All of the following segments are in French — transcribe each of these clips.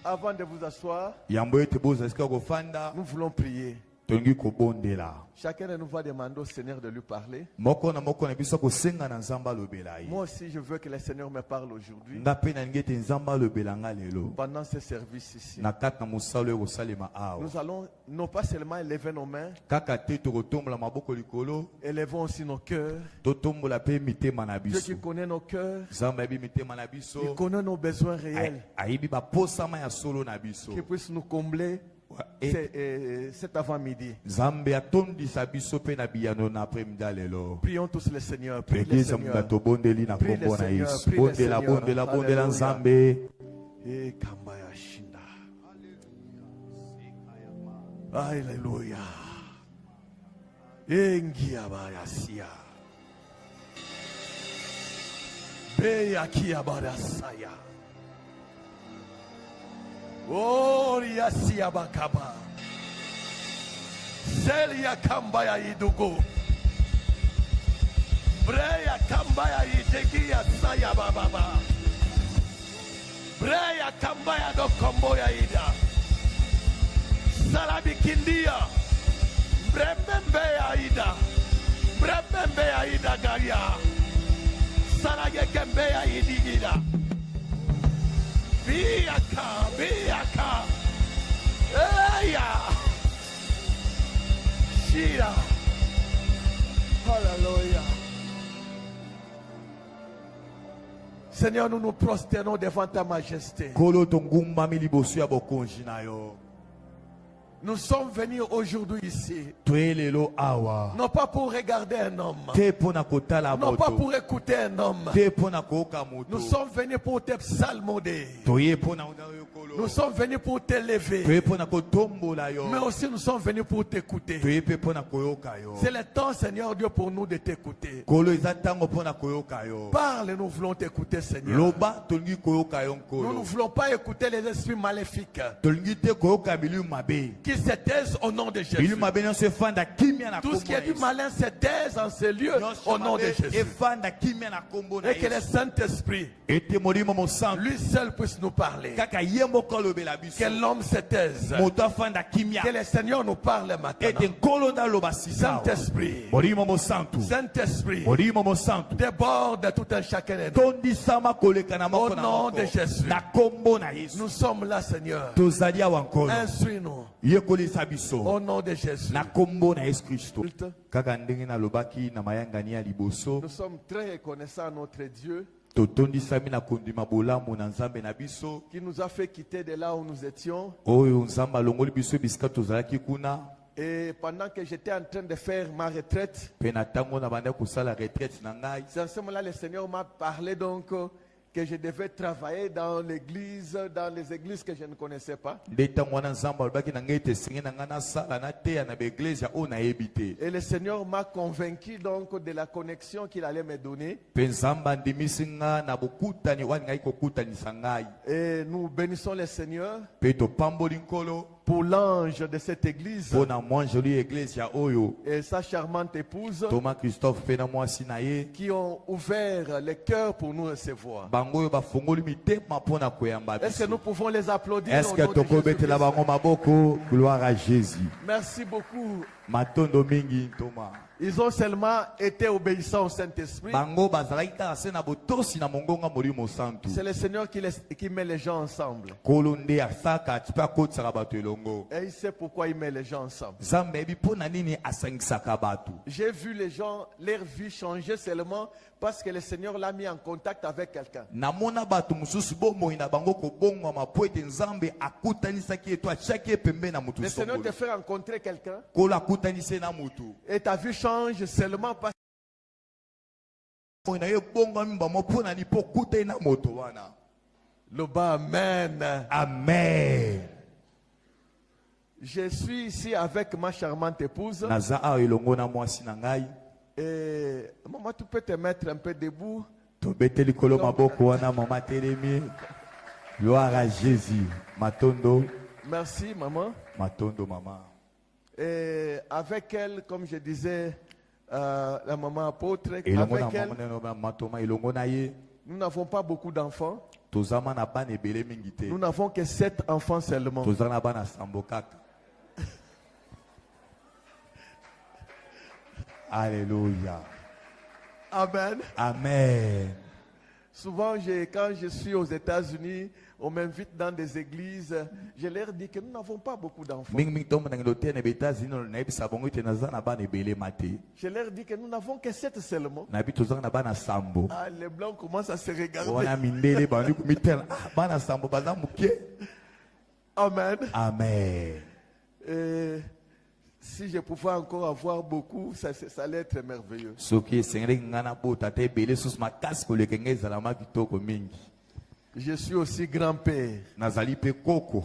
Avant de vous asseoir, nous voulons prier. Chacun de nous va demander au Seigneur de lui parler. Moi aussi, je veux que le Seigneur me parle aujourd'hui. Pendant ce service ici. Nous allons non pas seulement élever nos mains, élevons aussi nos cœurs. Dieu qui connaît nos cœurs, il connaît nos besoins réels, qu'il puisse nous combler cet avant-midi. Prions tous le Seigneur. Prie le Seigneur. Prie le Seigneur. Prie le Seigneur. Alléluia. Engiabayasia. Beyakiabarasaya. Oh, Yasia Bakaba. Celia Kambaya Idugo. Breya Kambaya Idegia Saya Baba. Breya Kambaya do Komboya Ida. Salabi Kindia. Bremembeya Ida. Bremembeya Ida Garia. Salage Kembeya Idigida. Biaka, Biaka, Eya, Shira, Hallelujah. Seigneur, nous nous prosternons devant ta majesté. Nous sommes venus aujourd'hui ici, non pas pour regarder un homme, non pas pour écouter un homme. Nous sommes venus pour te psalmoder. Nous sommes venus pour t'élever, mais aussi nous sommes venus pour t'écouter. C'est le temps, Seigneur Dieu, pour nous de t'écouter. Parle, nous voulons t'écouter, Seigneur. Nous ne voulons pas écouter les esprits maléfiques qui se taisent au nom de Jésus. Tout ce qui est du malin se taise en ce lieu au nom de Jésus. Et que le Saint-Esprit, lui seul, puisse nous parler. Que l'homme se taise. Que le Seigneur nous parle maintenant. Saint-Esprit, Saint-Esprit, déborde tout un chacun de nous. Au nom de Jésus, nous sommes là, Seigneur. Instruis-nous. Au nom de Jésus. Nous sommes très reconnaissants à notre Dieu qui nous a fait quitter de là où nous étions. Et pendant que j'étais en train de faire ma retraite, c'est à ce moment-là le Seigneur m'a parlé donc que je devais travailler dans l'église, dans les églises que je ne connaissais pas. Et le Seigneur m'a convaincu donc de la connexion qu'il allait me donner. Et nous bénissons le Seigneur pour l'ange de cette église et sa charmante épouse qui ont ouvert le cœur pour nous recevoir. Est-ce que nous pouvons les applaudir? Est-ce que tu peux mettre la gloire à Jésus? Merci beaucoup. Ils ont seulement été obéissants au Saint-Esprit. C'est le Seigneur qui met les gens ensemble. Et il sait pourquoi il met les gens ensemble. J'ai vu les gens, leur vie changer seulement parce que le Seigneur l'a mis en contact avec quelqu'un. Le Seigneur te fait rencontrer quelqu'un et ta vie change seulement parce que le bas, amen. Amen. Je suis ici avec ma charmante épouse. Et maman, tu peux te mettre un peu debout. Gloire à Jésus. Matondo. Merci maman. Matondo maman. Et avec elle, comme je disais, la maman apôtre, avec elle, nous n'avons pas beaucoup d'enfants. Nous n'avons que 7 enfants seulement. Alléluia. Amen. Amen. Souvent, quand je suis aux États-Unis, on m'invite dans des églises. Je leur dis que nous n'avons pas beaucoup d'enfants. Je leur dis que nous n'avons que 7 seulement. Ah, les blancs commencent à se regarder. Amen. Amen. Si je pouvais encore avoir beaucoup, ça allait être merveilleux. Je suis aussi grand-père. Coco.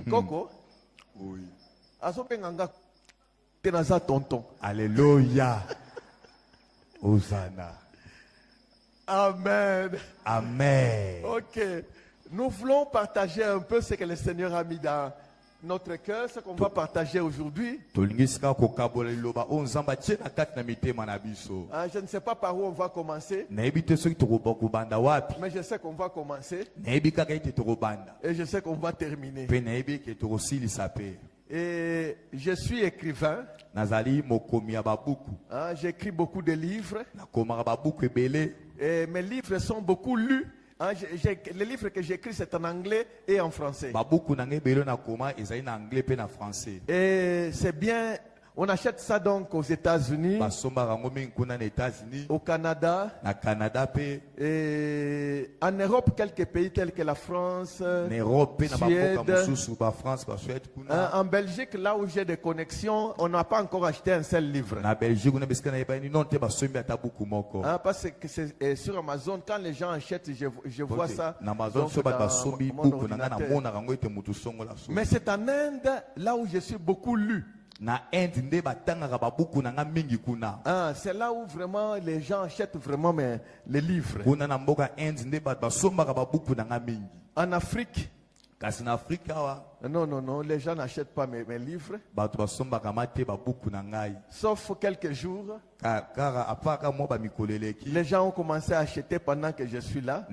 Coco? Oui. Tonton. Alléluia. Hosanna. Amen. Amen. Ok. Nous voulons partager un peu ce que le Seigneur a mis dans notre cœur, ce qu'on va partager aujourd'hui. Je ne sais pas par où on va commencer, mais je sais qu'on va commencer et je sais qu'on va terminer. Et je suis écrivain. J'écris beaucoup de livres. Et mes livres sont beaucoup lus. Les livres que j'écris, c'est en anglais et en français. Et c'est bien, on achète ça donc aux États-Unis, au Canada, et en Europe, quelques pays tels que la France, Suède. En Belgique, là où j'ai des connexions, on n'a pas encore acheté un seul livre. Parce que c'est sur Amazon, quand les gens achètent, je vois ça dans mon ordinateur. Mais c'est en Inde, là où je suis beaucoup lu. C'est là où vraiment les gens achètent vraiment les livres. En Afrique, non, les gens n'achètent pas mes livres. Sauf quelques jours. Les gens ont commencé à acheter pendant que je suis là.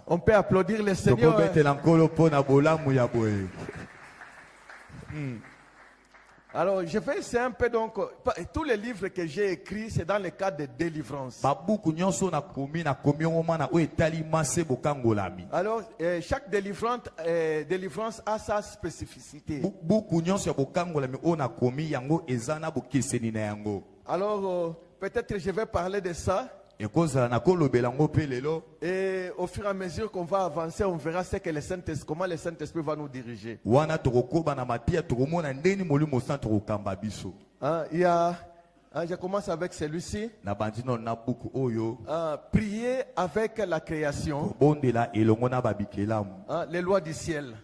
On peut applaudir le Seigneur. Alors, je vais essayer un peu donc. Tous les livres que j'ai écrits, c'est dans le cadre de délivrance. Alors, chaque délivrance a sa spécificité. Alors, peut-être que je vais parler de ça. Et au fur et à mesure qu'on va avancer, on verra ce que comment le Saint-Esprit va nous diriger. Je commence avec celui-ci. Prier avec la création. Les lois du ciel.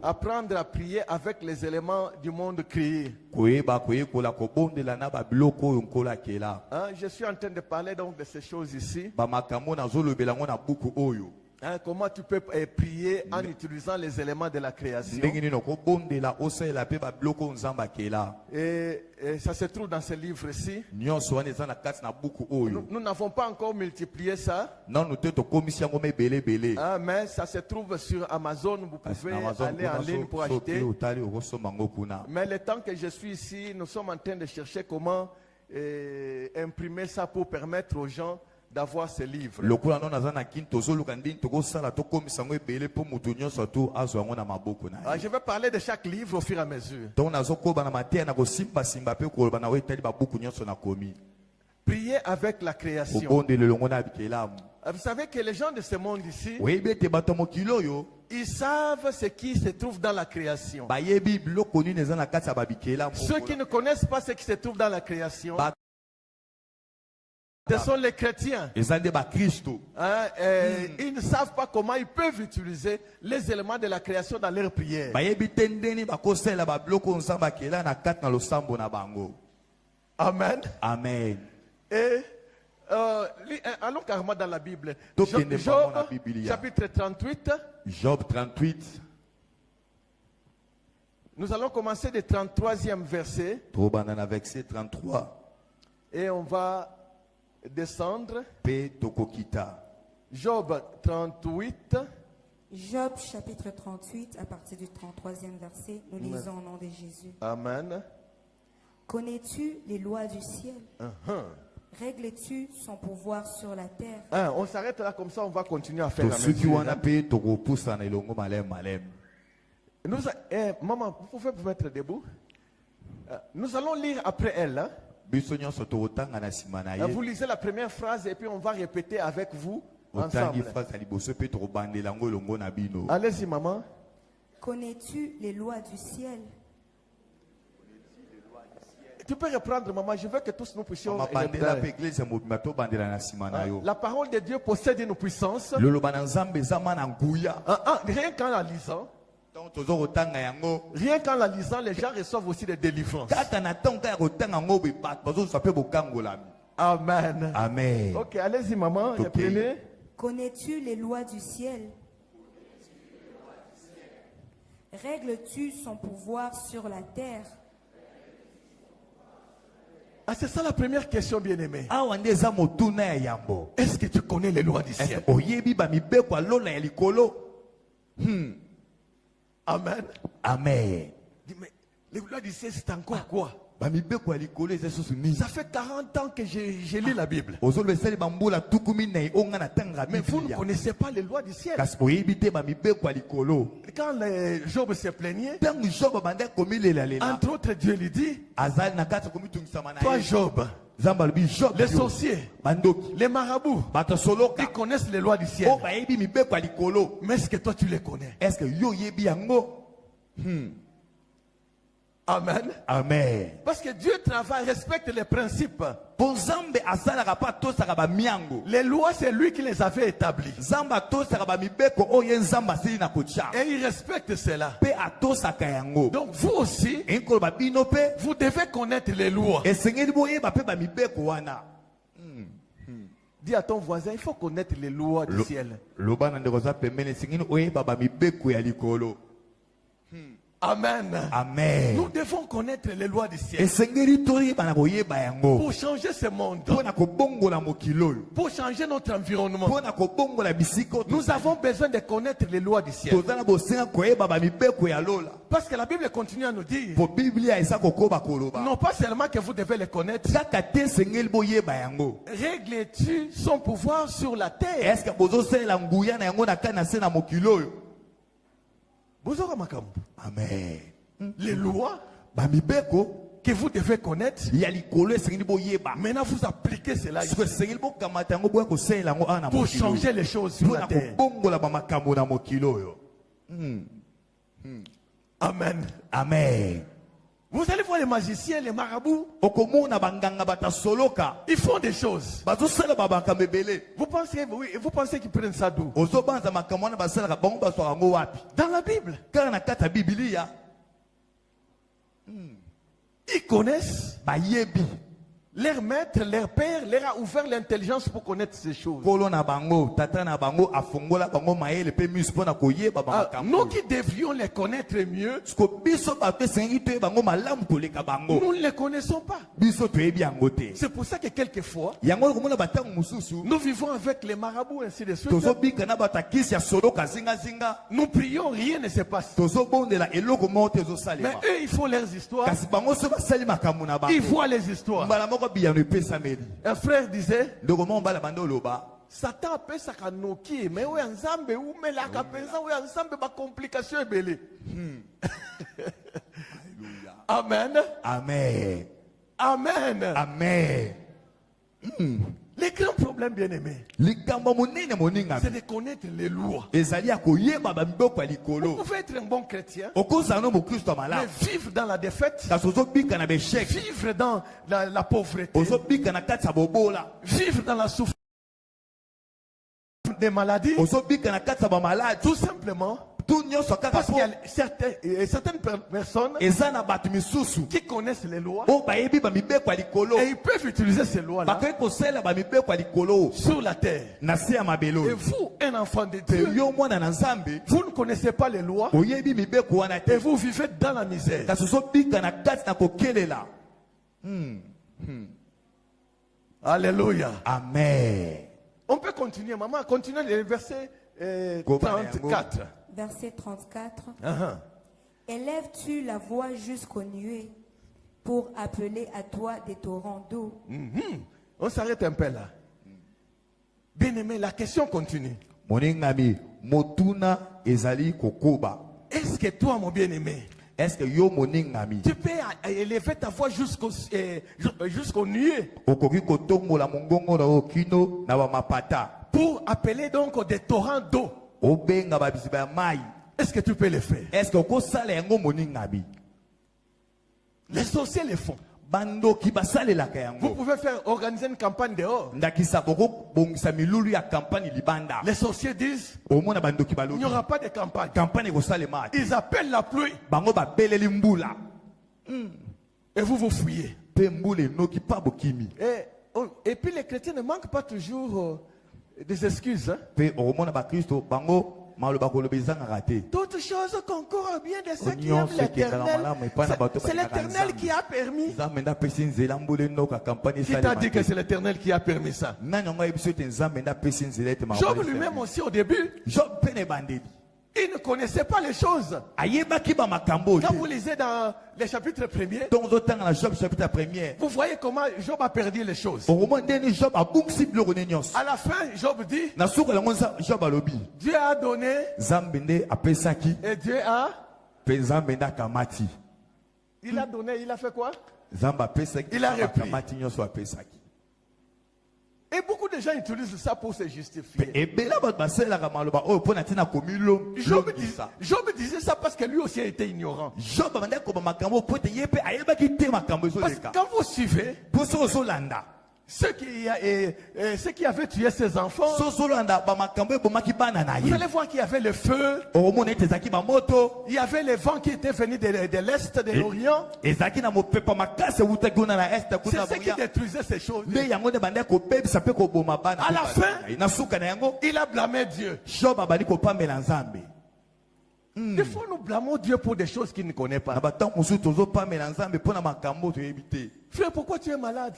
Apprendre à prier avec les éléments du monde créé. Je suis en train de parler donc de ces choses ici. Comment tu peux prier en utilisant les éléments de la création. Et ça se trouve dans ce livre-ci. Nous n'avons pas encore multiplié ça. Mais ça se trouve sur Amazon. Vous pouvez aller en ligne pour acheter. Mais le temps que je suis ici, nous sommes en train de chercher comment imprimer ça pour permettre aux gens d'avoir ce livre. Je vais parler de chaque livre au fur et à mesure. Prier avec la création. Vous savez que les gens de ce monde ici, ils savent ce qui se trouve dans la création. Ceux qui ne connaissent pas ce qui se trouve dans la création, ce sont les chrétiens. Ils ne savent pas comment ils peuvent utiliser les éléments de la création dans leur prière. Amen. Amen. Et allons carrément dans la Bible. Job, chapitre 38. Job 38. Nous allons commencer du 33e verset. Verset 33. Et on va descendre. Job 38. Job chapitre 38, à partir du 33e verset, nous lisons au nom de Jésus. Amen. Connais-tu les lois du ciel? Règles-tu son pouvoir sur la terre? On s'arrête là, comme ça on va continuer à faire la mesure. Maman, vous pouvez vous mettre debout. Nous allons lire après elle. Hein? Vous lisez la première phrase et puis on va répéter avec vous. Ensemble. Allez-y, maman. Connais-tu les lois du ciel? Tu peux reprendre, maman. Je veux que tous nous puissions. La parole de Dieu possède une puissance. Rien qu'en la lisant. Rien qu'en la lisant, les gens reçoivent aussi des délivrances. Amen. Amen. Ok, allez-y, maman. Reprenez. Connais-tu les lois du ciel? Règles-tu son pouvoir sur la terre? Ah, c'est ça la première question, bien-aimé. Est-ce que tu connais les lois du ciel? Amen. Amen. Mais les lois du ciel, c'est encore quoi? Ça fait 40 ans que je lis la Bible. Mais vous ne connaissez pas les lois du ciel. Quand Job se plaignait, entre autres, Dieu lui dit, toi Job, les sorciers, les marabouts, ils connaissent les lois du ciel. Mais est-ce que toi tu les connais? Amen. Amen. Parce que Dieu travaille, respecte les principes. Les lois, c'est lui qui les avait établies. Et il respecte cela. Donc vous aussi, vous devez connaître les lois. Dis à ton voisin, il faut connaître les lois du ciel. Amen. Amen. Nous devons connaître les lois du ciel pour changer ce monde, pour changer notre environnement. Nous avons besoin de connaître les lois du ciel. Parce que la Bible continue à nous dire, non pas seulement que vous devez les connaître, règles-tu son pouvoir sur la terre? Amen. Les lois que vous devez connaître, maintenant vous appliquez cela pour changer les choses sur la terre. Amen. Amen. Vous allez voir les magiciens, les marabouts, ils font des choses. Vous pensez qu'ils prennent ça d'où? Dans la Bible. Ils connaissent. Leur maître, leur père, leur a ouvert l'intelligence pour connaître ces choses. Nous qui devrions les connaître mieux, nous ne les connaissons pas. C'est pour ça que quelquefois, nous vivons avec les marabouts ainsi de suite. Nous prions, rien ne se passe. Mais eux, ils font leurs histoires. Ils voient les histoires. Un frère disait, Satan appelle ça kanoki, mais où ensemble où mais la capenza où ensemble ba complication est belé. Amen. Amen. Amen. Amen. Les grands problèmes, bien-aimés, c'est de connaître les lois. Vous pouvez être un bon chrétien, mais vivre dans la défaite, vivre dans la pauvreté, vivre dans la souffrance des maladies, tout simplement. Parce qu'il y a certaines personnes qui connaissent les lois et ils peuvent utiliser ces lois-là sur la terre. Et vous, un enfant de Dieu, vous ne connaissez pas les lois et vous vivez dans la misère. Alléluia. Amen. On peut continuer, maman. Continuez le verset 34. Verset 34. Élèves-tu la voix jusqu'aux nuées pour appeler à toi des torrents d'eau? On s'arrête un peu là. Bien-aimé, la question continue. Est-ce que toi, mon bien-aimé, est-ce que yo moningami tu peux élever ta voix jusqu'aux nuées pour appeler donc des torrents d'eau? Est-ce que tu peux le faire? Est-ce que les sorciers le font. Vous pouvez organiser une campagne dehors. Les sorciers disent il n'y aura pas de campagne. Ils appellent la pluie. Et vous vous fouillez. Et puis les chrétiens ne manquent pas toujours des excuses. D'autres choses concourent bien de ceux qui aiment l'éternel. C'est l'éternel qui a permis. Qui t'a dit que c'est l'éternel qui a permis ça? Job lui-même aussi au début, il ne connaissait pas les choses. Quand vous lisez dans les chapitres premiers, vous voyez comment Job a perdu les choses. À la fin, Job dit Dieu a donné et Dieu a. Il a donné, il a fait quoi? Il a repris. Et beaucoup de gens utilisent ça pour se justifier. Job disait ça parce que lui aussi était ignorant. Parce que quand vous suivez ceux qui avaient tué ses enfants, vous allez voir qu'il y avait le feu, il y avait les vents qui étaient venus de l'Est, de l'Orient. C'est ce qui détruisait ces choses. À la fin, il a blâmé Dieu. Des fois, nous blâmons Dieu pour des choses qu'il ne connaît pas. Frère, pourquoi tu es malade?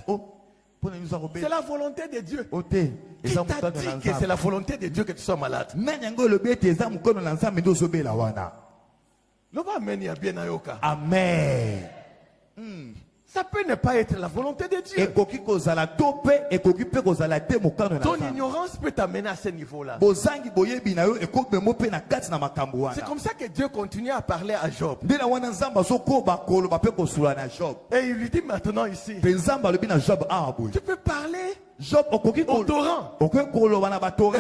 C'est la volonté de Dieu. Qui t'a dit que c'est la volonté de Dieu que tu sois malade? Amen. Ça peut ne pas être la volonté de Dieu. Ton ignorance peut t'amener à ce niveau-là. C'est comme ça que Dieu continue à parler à Job. Et il lui dit maintenant ici, tu peux parler au torrent et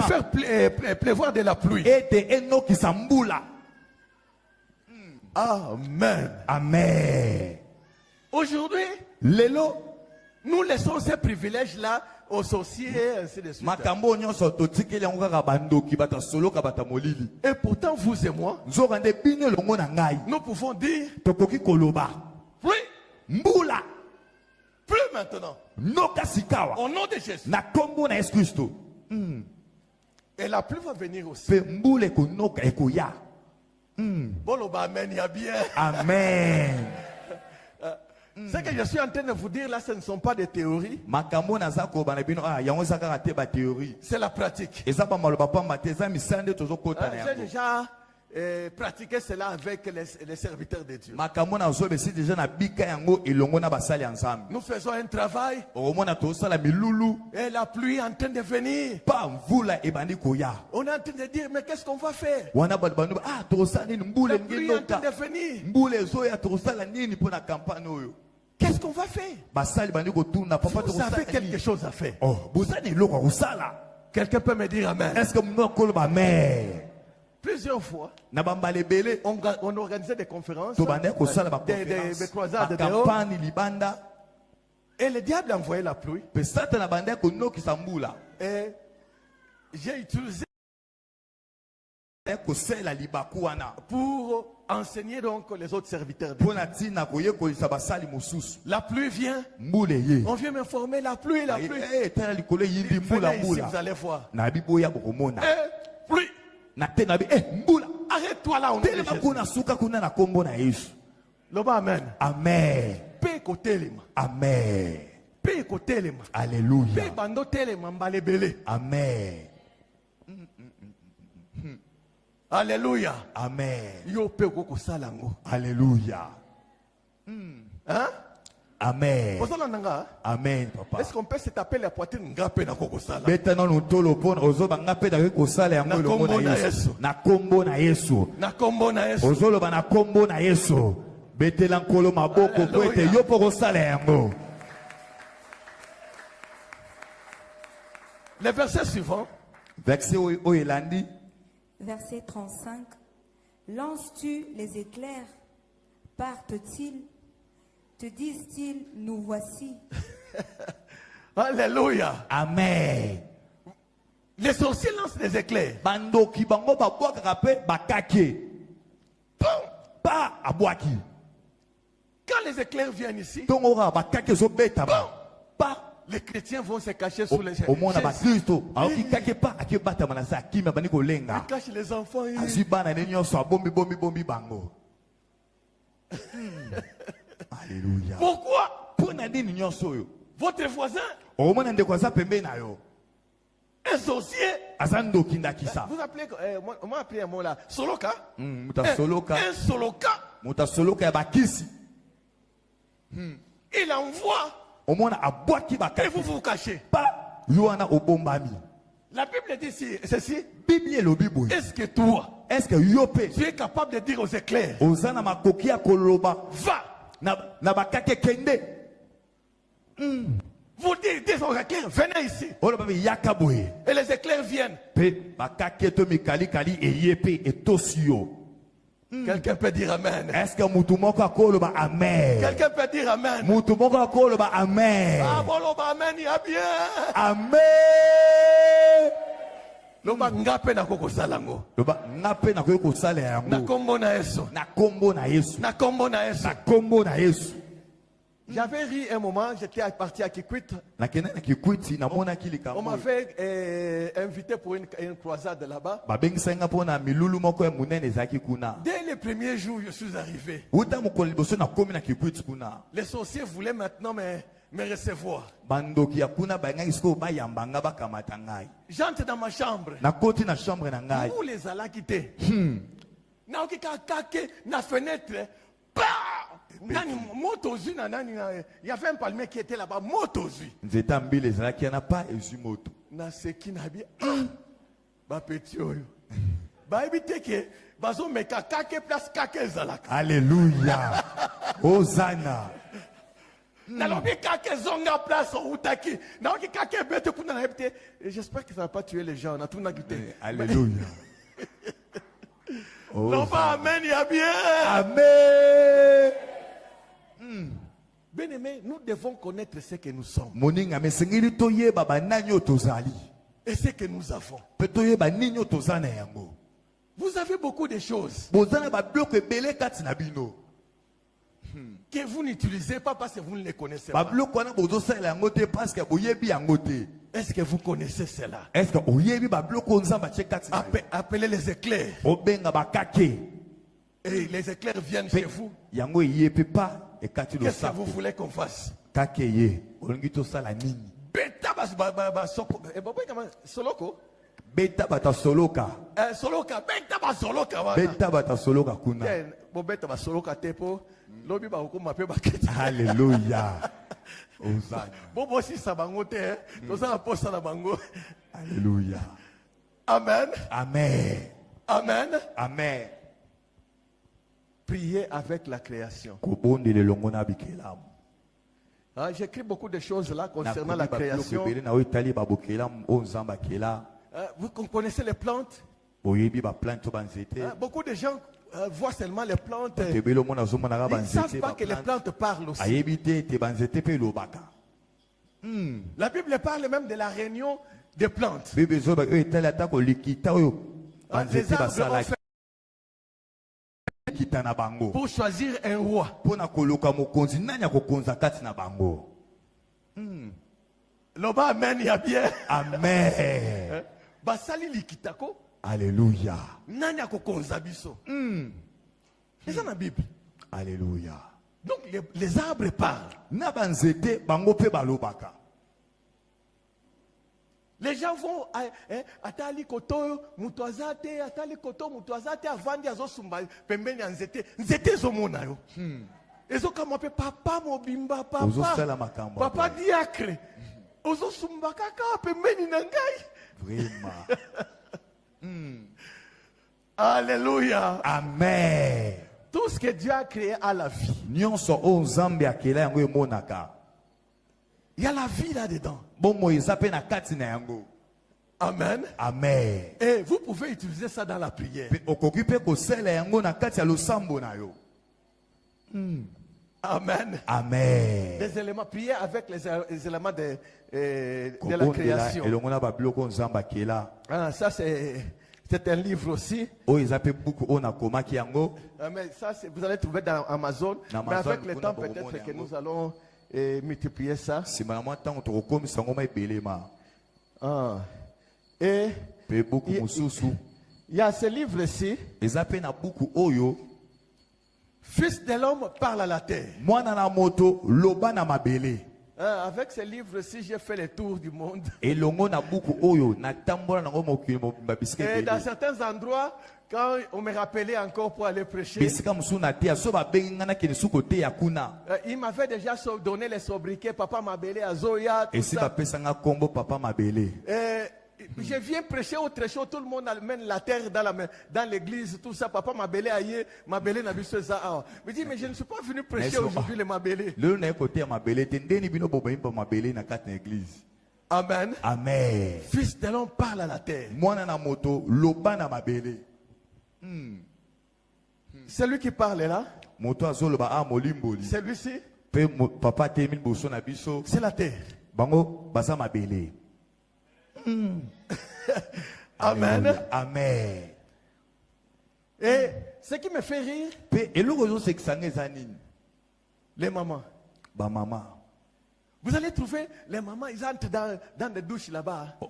faire pleuvoir de la pluie. Amen. Amen. Aujourd'hui, nous laissons ces privilèges-là aux sorciers et ainsi de suite. Et pourtant, vous et moi, nous pouvons dire pluie maintenant. Au nom de Jésus. Et la pluie va venir aussi. Amen, il y a bien. Amen. Ce que je suis en train de vous dire là, ce ne sont pas des théories. C'est la pratique. J'ai déjà pratiqué cela avec les serviteurs de Dieu. Nous faisons un travail et la pluie est en train de venir. On est en train de dire, mais qu'est-ce qu'on va faire? La pluie est en train de venir. Qu'est-ce qu'on va faire? Vous avez quelque chose à faire. Quelqu'un peut me dire amen. Plusieurs fois, on organisait des conférences, des croisades dehors, et le diable a envoyé la pluie. Et j'ai utilisé pour enseigner donc les autres serviteurs de Dieu. La pluie vient. On vient m'informer la pluie. Venez ici, vous allez voir. Pluie. Arrête-toi là, on est Jésus. Amen. Amen. Paix côté lima. Amen. Alléluia. Amen. Alléluia. Amen. Alléluia. Hein? Amen. Amen, papa. Est-ce qu'on peut se taper la poitrine? Na kombo na Yesu. Na kombo na Yesu. Na kombo na Yesu. Ozoloba na kombo na Yesu. Betela nkolo maboko po ete yo po kosala yango. Le verset suivant. Verset oyelandi. Verset 35. Lances-tu les éclairs? Partent-ils? Te disent-ils, nous voici? Alléluia. Amen. Les sorciers lancent des éclairs. Bando ki bango ba boka rapé bakake. Pas abwaki. Quand les éclairs viennent ici, tongora bakake zo beta ba. Pas les chrétiens vont se cacher sous les chaises. Au monde ba Kristo, aoki kake pa akebata manasa kimia baniko lenga. Ils cachent les enfants. Azibana nenyo so bombi bango. Alléluia. Pourquoi? Votre voisin, un sorcier, vous appelez, moi appelé un mot là, soloka. Un soloka. Il envoie. Et vous vous cachez. La Bible dit ceci. Est-ce que toi, tu es capable de dire aux éclairs, va. Vous dites aux éclairs, venez ici. Et les éclairs viennent. Quelqu'un peut dire amen. Est-ce que amen? Quelqu'un peut dire amen. Amen. Amen, il y a bien. Amen. Loba ngape na kokosalango. Loba ngape na kokosala yango. Na kombo na Yesu. Na kombo na Yesu. Na kombo na Yesu. Na kombo na Yesu. J'avais ri un moment, j'étais parti à Kikwit. On m'avait invité pour une croisade là-bas. Dès les premiers jours, je suis arrivé. Les sorciers voulaient maintenant me recevoir. J'entre dans ma chambre. Où les allons quitter? Na fenêtre. Il y avait un palmier qui était là-bas, motozu. Na seki na bi ba petit oyo. Ba ebite ke bazo meka kake place kake zalaka. Alléluia. Hosanna. Na lobi kake zonga place utaki. Na oki kake bete kuna na ebite. J'espère que ça va pas tuer les gens. Na tout na gité. Alléluia. Non pas amen, il y a bien. Amen. Bien-aimés, nous devons connaître ce que nous sommes. Et ce que nous avons. Vous avez beaucoup de choses que vous n'utilisez pas parce que vous ne les connaissez pas. Est-ce que vous connaissez cela? Appelez les éclairs. Et les éclairs viennent chez vous. Qu'est-ce que vous voulez qu'on fasse? Soloko. Beta bata soloka. Soloka. Beta ba soloka. Beta bata soloka kuna. Beta ba soloka tepo. Lobi ba hukuma pe ba. Alléluia. Hosanna. Bobo si sabangote. Toza na posa na bango. Alléluia. Amen. Amen. Amen. Amen. Priez avec la création. J'écris beaucoup de choses là concernant la création. Vous connaissez les plantes? Beaucoup de gens voient seulement les plantes. Ils ne savent pas que les plantes parlent aussi. La Bible parle même de la réunion des plantes. Les arbres pour choisir un roi. Loba amen, il y a bien. Amen. Basali likitako. Alléluia. Nani akokonza biso. C'est ça la Bible. Alléluia. Donc les arbres parlent. Les gens vont atali koto mutuazate avandi azosumba pembeni ya nzete zomona yo. Ezo kama pe papa mobimba papa diacre. Ozosumba kaka pembeni na ngai. Vraiment. Alléluia. Amen. Tout ce que Dieu a créé a la vie. Il y a la vie là-dedans. Amen. Amen. Et vous pouvez utiliser ça dans la prière. Amen. Amen. Des éléments, prier avec les éléments de la création. Ah, ça c'est un livre aussi. Mais ça, vous allez trouver dans Amazon. Mais avec le temps, peut-être que nous allons multiplier ça. Ah. Et il y a ce livre-ci. Fils de l'homme parle à la terre. Avec ce livre-ci, j'ai fait le tour du monde. Et dans certains endroits, quand on me rappelait encore pour aller prêcher, il m'avait déjà donné les sobriquets, Papa Mabele, Azoya, tout ça. Je viens prêcher au trésor, tout le monde amène la terre dans l'église, tout ça. Papa Mabele aïe, Mabele n'a vu ça. Je dis, mais je ne suis pas venu prêcher aujourd'hui les Mabele. Amen. Amen. Fils de l'homme parle à la terre. Celui qui parle est là. Celui-ci. C'est la terre. Amen. Amen. Et ce qui me fait rire, les mamans. Vous allez trouver les mamans, ils entrent dans des douches là-bas. Et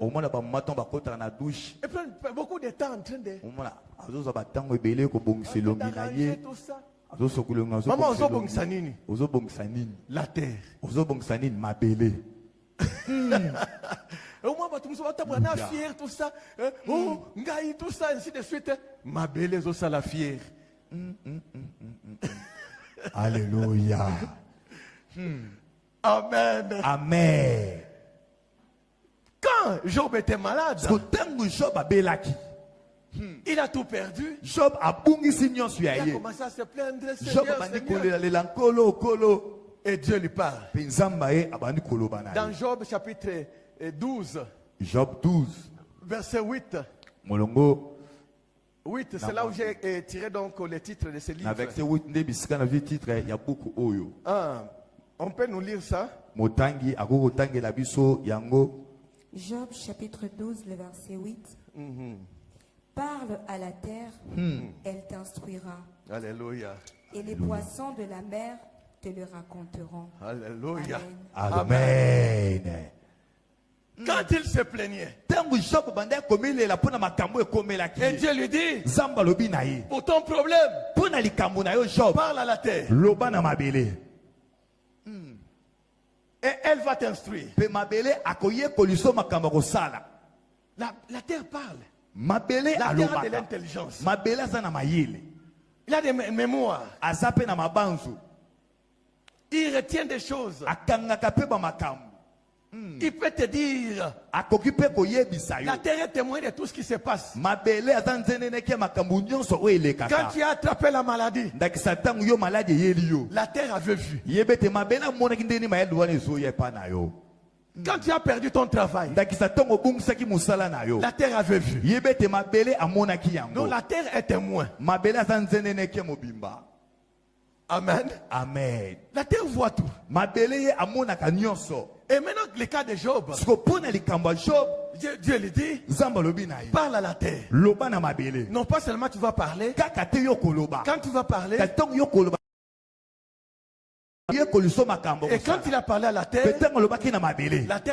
prennent beaucoup de temps en train de d'arranger tout ça. Maman, la terre. Au moins, tout ça, oh, ngai, tout ça, ainsi de suite. Ma belle, ça la fière. Alléluia. Amen. Amen. Quand Job était malade, il a tout perdu. Job a commencé à se plaindre. Job et Dieu lui parle. Dans Job chapitre 12. Job 12. Verset 8. 8, c'est là où j'ai tiré donc le titre de ce livre. On peut nous lire ça? Job chapitre 12, le verset 8. Parle à la terre, elle t'instruira. Alléluia. Et les poissons de la mer te le raconteront. Alléluia. Amen. Quand il se plaignait, et Dieu lui dit, pour ton problème, parle à la terre. Et elle va t'instruire. La terre parle. La terre a de l'intelligence. Il a des mémoires. Il retient des choses. Il peut te dire, la terre est témoin de tout ce qui se passe. Quand tu as attrapé la maladie, la terre avait vu. Quand tu as perdu ton travail, la terre avait vu. Donc la terre est témoin. Amen. Amen. La terre voit tout. Et maintenant, le cas de Job, Dieu lui dit, parle à la terre. Non pas seulement tu vas parler, quand tu vas parler, et quand il a parlé à la terre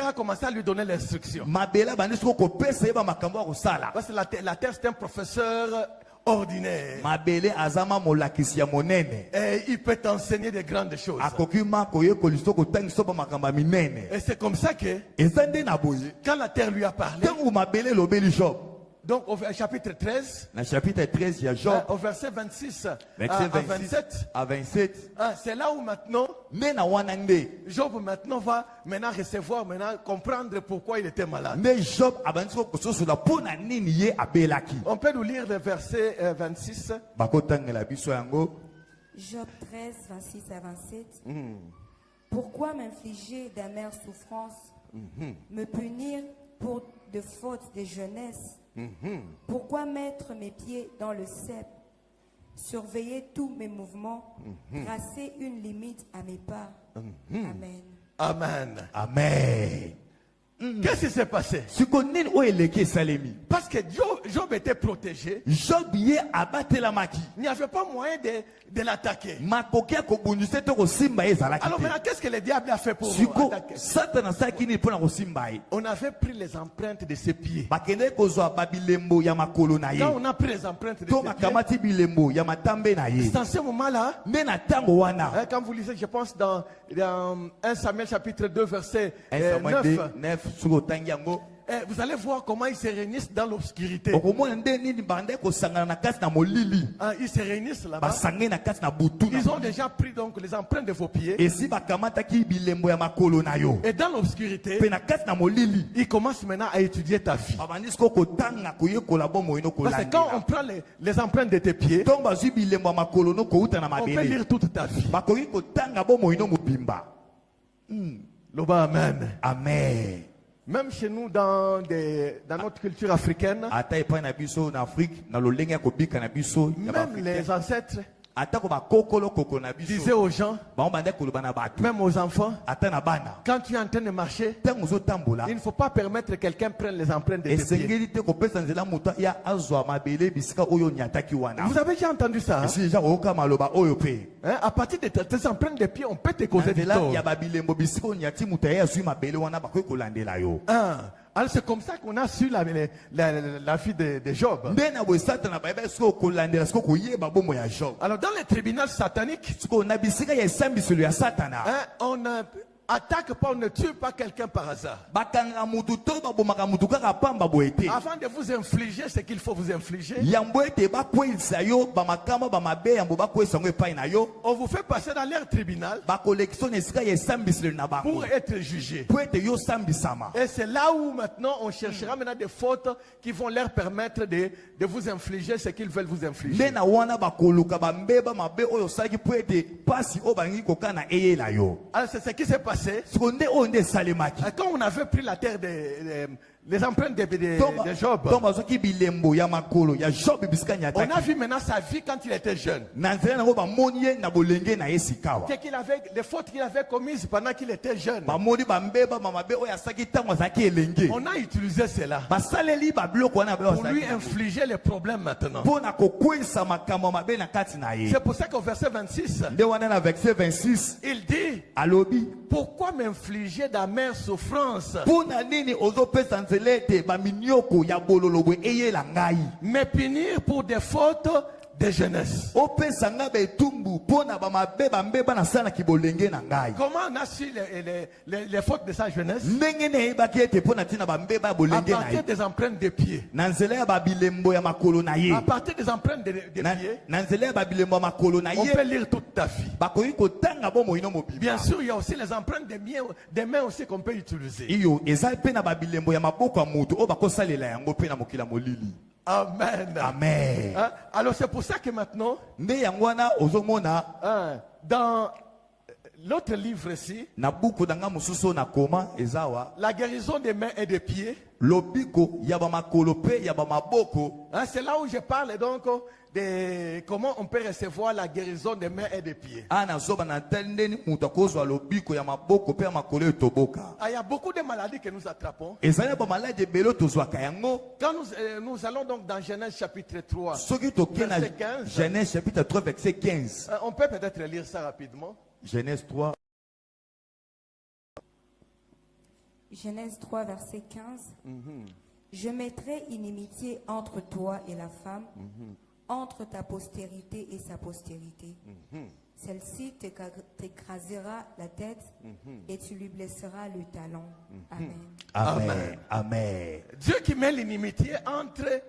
a commencé à lui donner l'instruction. Parce que la terre c'est un professeur ordinaire. Et il peut t'enseigner des grandes choses. Et c'est comme ça que quand la terre lui a parlé, donc au chapitre 13, il y a Job, au verset 26 à 27, c'est là où maintenant Job maintenant va recevoir, comprendre pourquoi il était malade. On peut nous lire le verset 26. Job 13, 26 à 27. Pourquoi m'infliger d'amères souffrances, me punir pour de fautes de jeunesse? Pourquoi mettre mes pieds dans le cep, surveiller tous mes mouvements, tracer une limite à mes pas? Amen. Amen. Amen. Qu'est-ce qui s'est passé? Parce que Job était protégé. Job il n'y avait pas moyen de l'attaquer. Alors maintenant, qu'est-ce que le diable a fait pour l'attaquer? On avait pris les empreintes de ses pieds. Quand on a pris les empreintes de ses pieds, c'est en ce moment-là, quand vous lisez, je pense dans 1 Samuel chapitre 2 verset 9, vous allez voir comment ils se réunissent dans l'obscurité. Ils se réunissent là-bas. Ils ont déjà pris donc les empreintes de vos pieds. Et dans l'obscurité, ils commencent maintenant à étudier ta vie. Parce que quand on prend les empreintes de tes pieds, on peut lire toute ta vie. Amen. Amen. Même chez nous, dans notre culture africaine, même les ancêtres disaient aux gens, même aux enfants, quand tu es en train de marcher, il ne faut pas permettre que quelqu'un prenne les empreintes de tes pieds. Vous avez déjà entendu ça? À partir de tes empreintes de pieds, on peut te causer du tort. Alors c'est comme ça qu'on a su la vie de Job. Alors dans les tribunaux sataniques, on attaque pas, on ne tue pas quelqu'un par hasard. Avant de vous infliger ce qu'il faut vous infliger, on vous fait passer dans leur tribunal pour être jugé. Et c'est là où maintenant on cherchera maintenant des fautes qui vont leur permettre de vous infliger ce qu'ils veulent vous infliger. Alors c'est ce qui s'est passé. Quand on avait pris la terre les empreintes de Job, on a vu maintenant sa vie quand il était jeune. Les fautes qu'il avait commises pendant qu'il était jeune. On a utilisé cela pour lui infliger les problèmes maintenant. C'est pour ça qu'au verset 26, il dit, pourquoi m'infliger d'amères souffrances, me punir pour des fautes de jeunesse? Comment on a su les fautes de sa jeunesse? À partir des empreintes de pieds. À partir des empreintes de pieds, on peut lire toute ta vie. Bien sûr, il y a aussi les empreintes des mains aussi qu'on peut utiliser. Amen. Amen. Alors c'est pour ça que maintenant, dans l'autre livre ici, la guérison des mains et des pieds, c'est là où je parle donc de comment on peut recevoir la guérison des mains et des pieds. Il y a beaucoup de maladies que nous attrapons. Quand nous allons donc dans Genèse chapitre 3, verset 15, Genèse chapitre 3, verset 15. On peut peut-être lire ça rapidement. Genèse 3. Genèse 3, verset 15. Je mettrai inimitié entre toi et la femme, entre ta postérité et sa postérité. Celle-ci t'écrasera la tête et tu lui blesseras le talon. Amen. Amen. Amen. Dieu qui met l'inimitié entre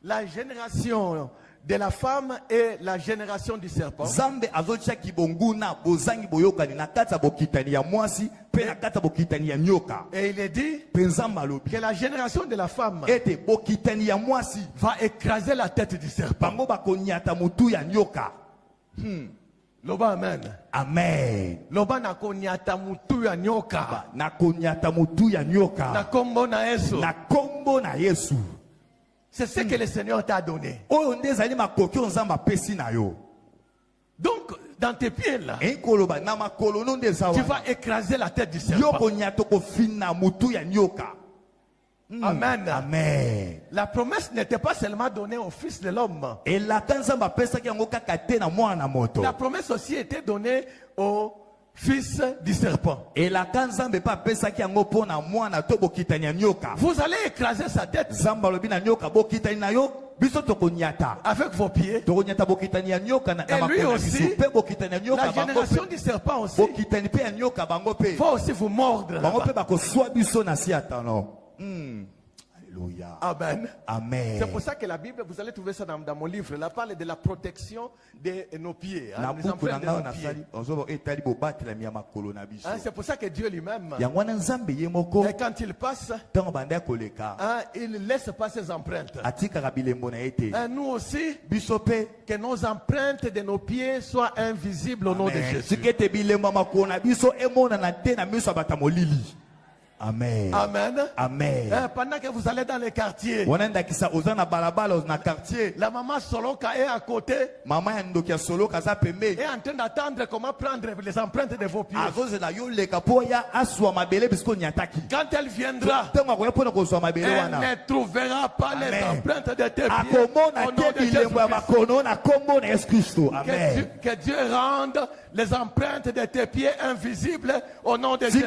la génération de la femme et la génération du serpent. Zambe azocha kibonguna bozangi boyokani na kata bokitani ya mwasi pe na kata bokitani ya nyoka. Et il est dit que la génération de la femme ete bokitani ya mwasi va écraser la tête du serpent. bango bakonyata mutu ya nyoka. Loba amen. Amen. Loba na konyata mutu ya nyoka. Na konyata mutu ya nyoka. Na kombo na Yesu. Na kombo na Yesu. C'est ce que le Seigneur t'a donné. Donc, dans tes pieds là, tu vas écraser la tête du serpent. Amen. Amen. La promesse n'était pas seulement donnée au Fils de l'homme. La promesse aussi était donnée au Fils du serpent. Vous allez écraser sa tête avec vos pieds. Et lui aussi, la génération du serpent aussi, va aussi vous mordre. Alléluia. Amen. Amen. C'est pour ça que la Bible, vous allez trouver ça dans mon livre, elle parle de la protection de nos pieds. Hein, les empreintes de nos pieds. Hein, c'est pour ça que Dieu lui-même, quand il passe, hein, il laisse pas ses empreintes. Hein, nous aussi, que nos empreintes de nos pieds soient invisibles au nom de Jésus. Amen. Amen. Amen. Pendant que vous allez dans les quartiers, la maman Soloka est à côté. Maman est en train d'attendre comment prendre les empreintes de vos pieds. Quand elle viendra, elle ne trouvera pas les empreintes de tes pieds. Que Dieu rende les empreintes de tes pieds invisibles au nom de Jésus.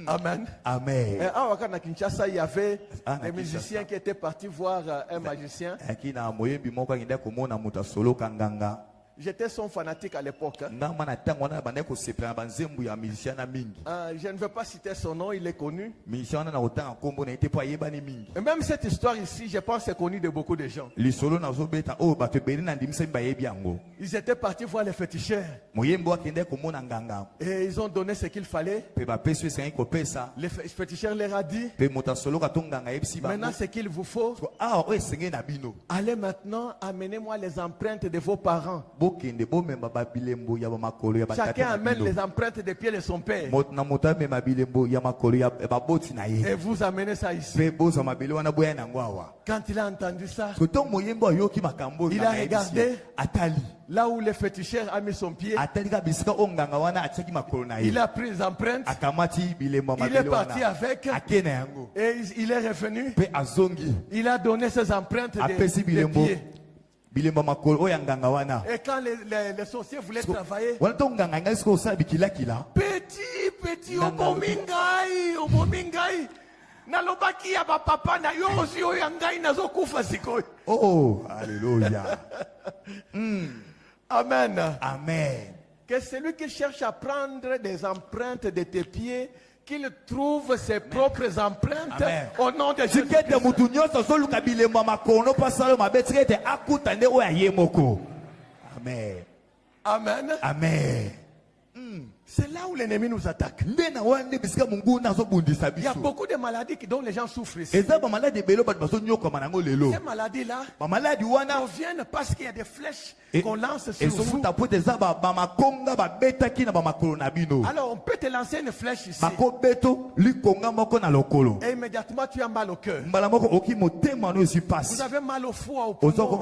Amen. Amen. À Kinshasa, il y avait des musiciens qui étaient partis voir un magicien. J'étais son fanatique à l'époque. Je ne veux pas citer son nom, il est connu. Et même cette histoire ici, je pense que c'est connu de beaucoup de gens. Ils étaient partis voir les féticheurs. Et ils ont donné ce qu'il fallait. Les féticheurs leur a dit, maintenant ce qu'il vous faut, allez maintenant, amenez-moi les empreintes de vos parents. Chacun amène les empreintes des pieds de son père. Et vous amenez ça ici. Quand il a entendu ça, il a regardé là où le féticheur a mis son pied. Il a pris les empreintes. Il est parti avec. Et il est revenu. Il a donné ses empreintes des pieds. Et quand les sorciers voulaient travailler, petit, omomingai, nalobaki ya papa na yo aussi oyangai nazokufa sikoy. Oh, alléluia. Amen. Amen. Que celui qui cherche à prendre des empreintes de tes pieds, qu'il trouve ses propres empreintes. Amen. Au nom de Jésus. Amen. Amen. Amen. C'est là où l'ennemi nous attaque. Il y a beaucoup de maladies dont les gens souffrent ici. Ces maladies-là proviennent parce qu'il y a des flèches qu'on lance sur vous. Alors on peut te lancer une flèche ici. Et immédiatement tu as mal au cœur. Vous avez mal au foie, au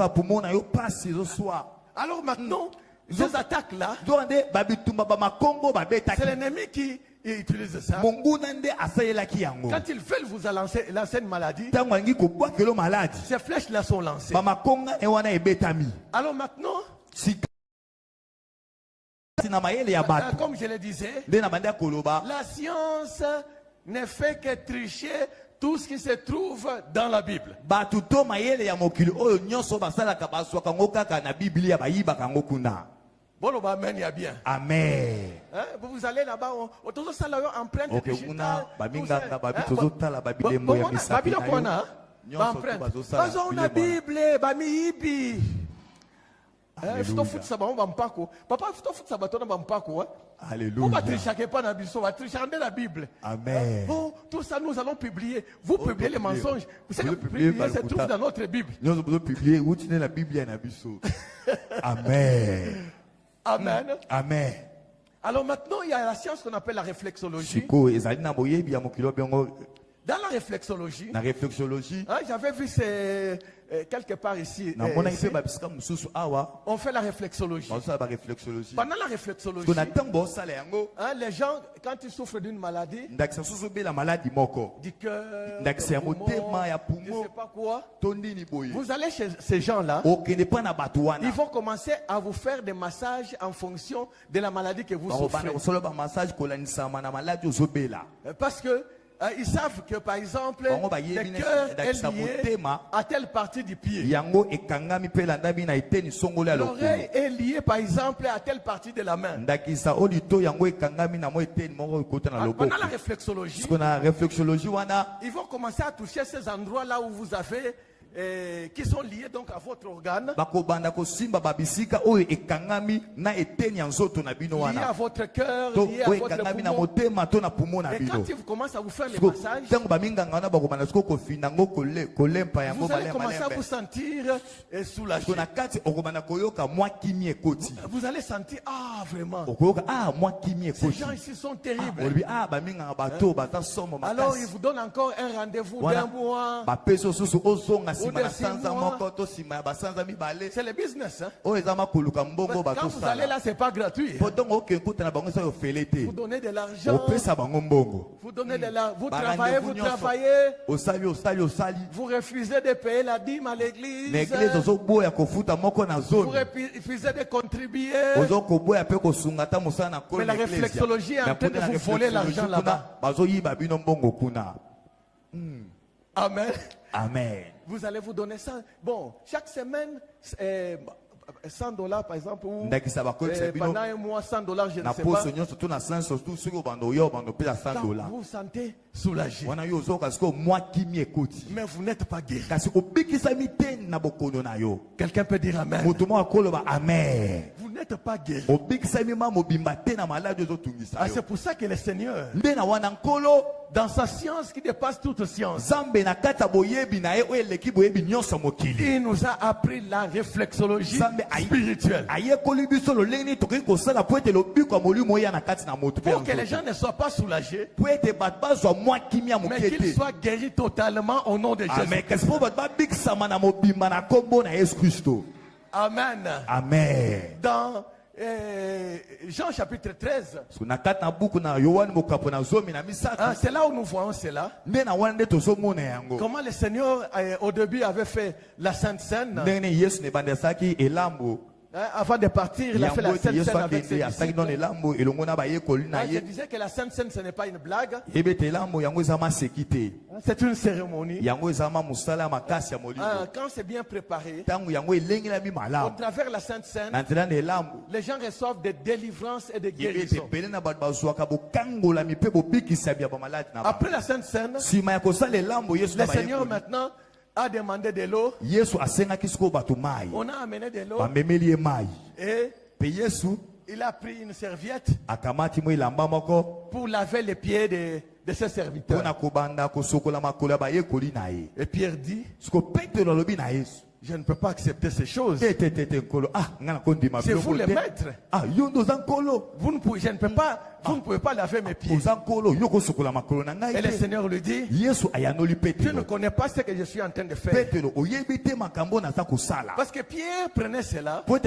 poumon. Alors maintenant, ces attaques-là, c'est l'ennemi qui utilise ça. Quand ils veulent vous lancer une maladie, ces flèches-là sont lancées. Alors maintenant, comme je le disais, la science ne fait que tricher tout ce qui se trouve dans la Bible. Bon, amen, il y a bien. Amen. Hein? Vous allez là-bas, tout ça là, empreinte digitale. Alléluia. Amen. Bon, tout ça nous allons publier. Vous publiez les mensonges. Vous savez, ça se trouve dans notre Bible. Amen. Amen. Amen. Alors maintenant, il y a la science qu'on appelle la réflexologie. Dans la réflexologie, hein, j'avais vu quelque part ici. On fait la réflexologie. Pendant la réflexologie, hein, les gens, quand ils souffrent d'une maladie, du cœur, je ne sais pas quoi, vous allez chez ces gens-là, ils vont commencer à vous faire des massages en fonction de la maladie que vous souffrez. Parce que ils savent que par exemple le cœur est lié à telle partie du pied. L'oreille est liée par exemple à telle partie de la main. Pendant la réflexologie, ils vont commencer à toucher ces endroits là où vous avez qui sont liés donc à votre organe, liés à votre cœur, liés à votre poumon. Et quand ils commencent à vous faire les massages, vous allez commencer à vous sentir soulagé. Vous allez sentir, ah vraiment, ces gens ici sont terribles. Alors ils vous donnent encore un rendez-vous d'un mois. C'est le business. Hein? Quand vous allez là, c'est pas gratuit. Vous donnez de l'argent. Vous donnez de l'argent. Vous travaillez. Vous refusez de payer la dîme à l'église. Vous refusez de contribuer. Mais la réflexologie est en train de vous voler l'argent là-bas. Amen. Amen. Vous allez vous donner ça. Bon, chaque semaine, $100 par exemple, ou pendant un mois, $100, je ne sais pas. Quand vous vous sentez soulagé. Mais vous n'êtes pas guéri. Quelqu'un peut dire Amen. Vous n'êtes pas guéri. Ah, c'est pour ça que le Seigneur, dans sa science qui dépasse toute science, il nous a appris la réflexologie spirituelle. Pour que les gens ne soient pas soulagés, mais qu'ils soient guéris totalement au nom de Jésus. Amen. Amen. Dans Jean chapitre 13, c'est là où nous voyons cela. Comment le Seigneur au début avait fait la Sainte Seine. Avant de partir, il a fait la Sainte Seine avec ses disciples. Je disais que la Sainte Seine, ce n'est pas une blague. C'est une cérémonie. Quand c'est bien préparé, au travers de la Sainte Seine, les gens reçoivent des délivrances et des guérisons. Après la Sainte Seine, le Seigneur maintenant a demandé de l'eau. On a amené de l'eau. Et il a pris une serviette pour laver les pieds de ses serviteurs. Et Pierre dit, je ne peux pas accepter ces choses. C'est vous les maîtres. Vous ne pouvez, vous ne pouvez pas laver mes pieds. Et le Seigneur lui dit, tu ne connais pas ce que je suis en train de faire. Parce que Pierre prenait cela, comme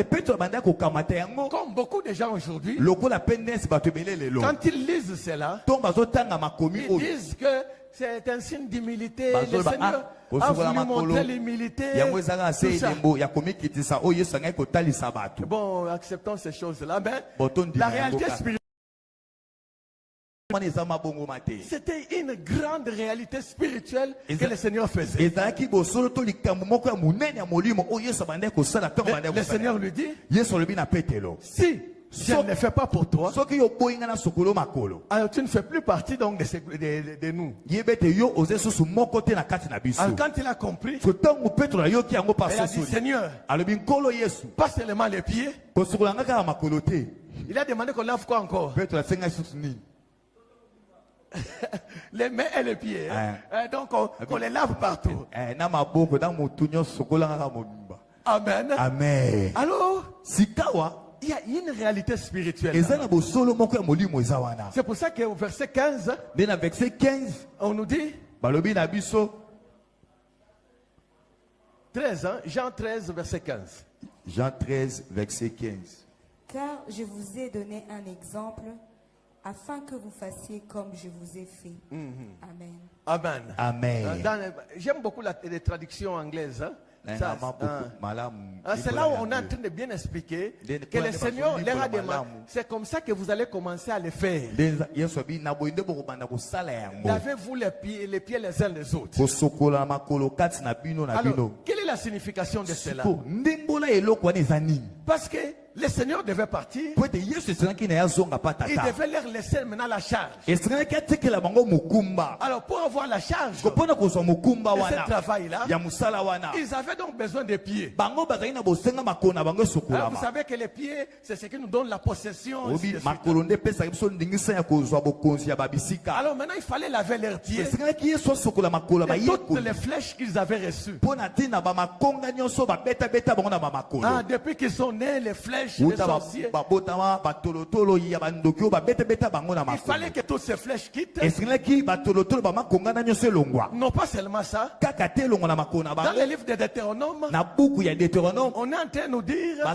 beaucoup de gens aujourd'hui, quand ils lisent cela, ils disent que c'est un signe d'humilité. Le Seigneur a voulu montrer l'humilité. Bon, acceptons ces choses-là. Mais la réalité spirituelle C'était une grande réalité spirituelle que le Seigneur faisait. Le Seigneur lui dit, si je ne le fais pas pour toi, alors tu ne fais plus partie donc de nous. Alors quand il a compris, il a dit, Seigneur, pas seulement les pieds, il a demandé qu'on lave quoi encore? Les mains et les pieds. Donc on les lave partout. Amen. Amen. Alors, il y a une réalité spirituelle. C'est pour ça qu'au verset 15, on nous dit 13, hein? Jean 13, verset 15. Jean 13, verset 15. Car je vous ai donné un exemple afin que vous fassiez comme je vous ai fait. Amen. Amen. Amen. J'aime beaucoup les traductions anglaises. Hein? C'est là où on est en train de bien expliquer que le Seigneur leur a demandé. C'est comme ça que vous allez commencer à le faire. Lavez-vous les pieds les uns les autres. Alors, quelle est la signification de cela? Parce que le Seigneur devait partir. Il devait leur laisser maintenant la charge. Alors pour avoir la charge de ce travail-là, ils avaient donc besoin des pieds. Alors vous savez que les pieds, c'est ce qui nous donne la possession. Alors maintenant il fallait laver leurs pieds de toutes les flèches qu'ils avaient reçues. Depuis qu'ils sont nés, les flèches, les sorciers, il fallait que toutes ces flèches quittent. Non pas seulement ça. Dans le livre de Deutéronome, on est en train de nous dire,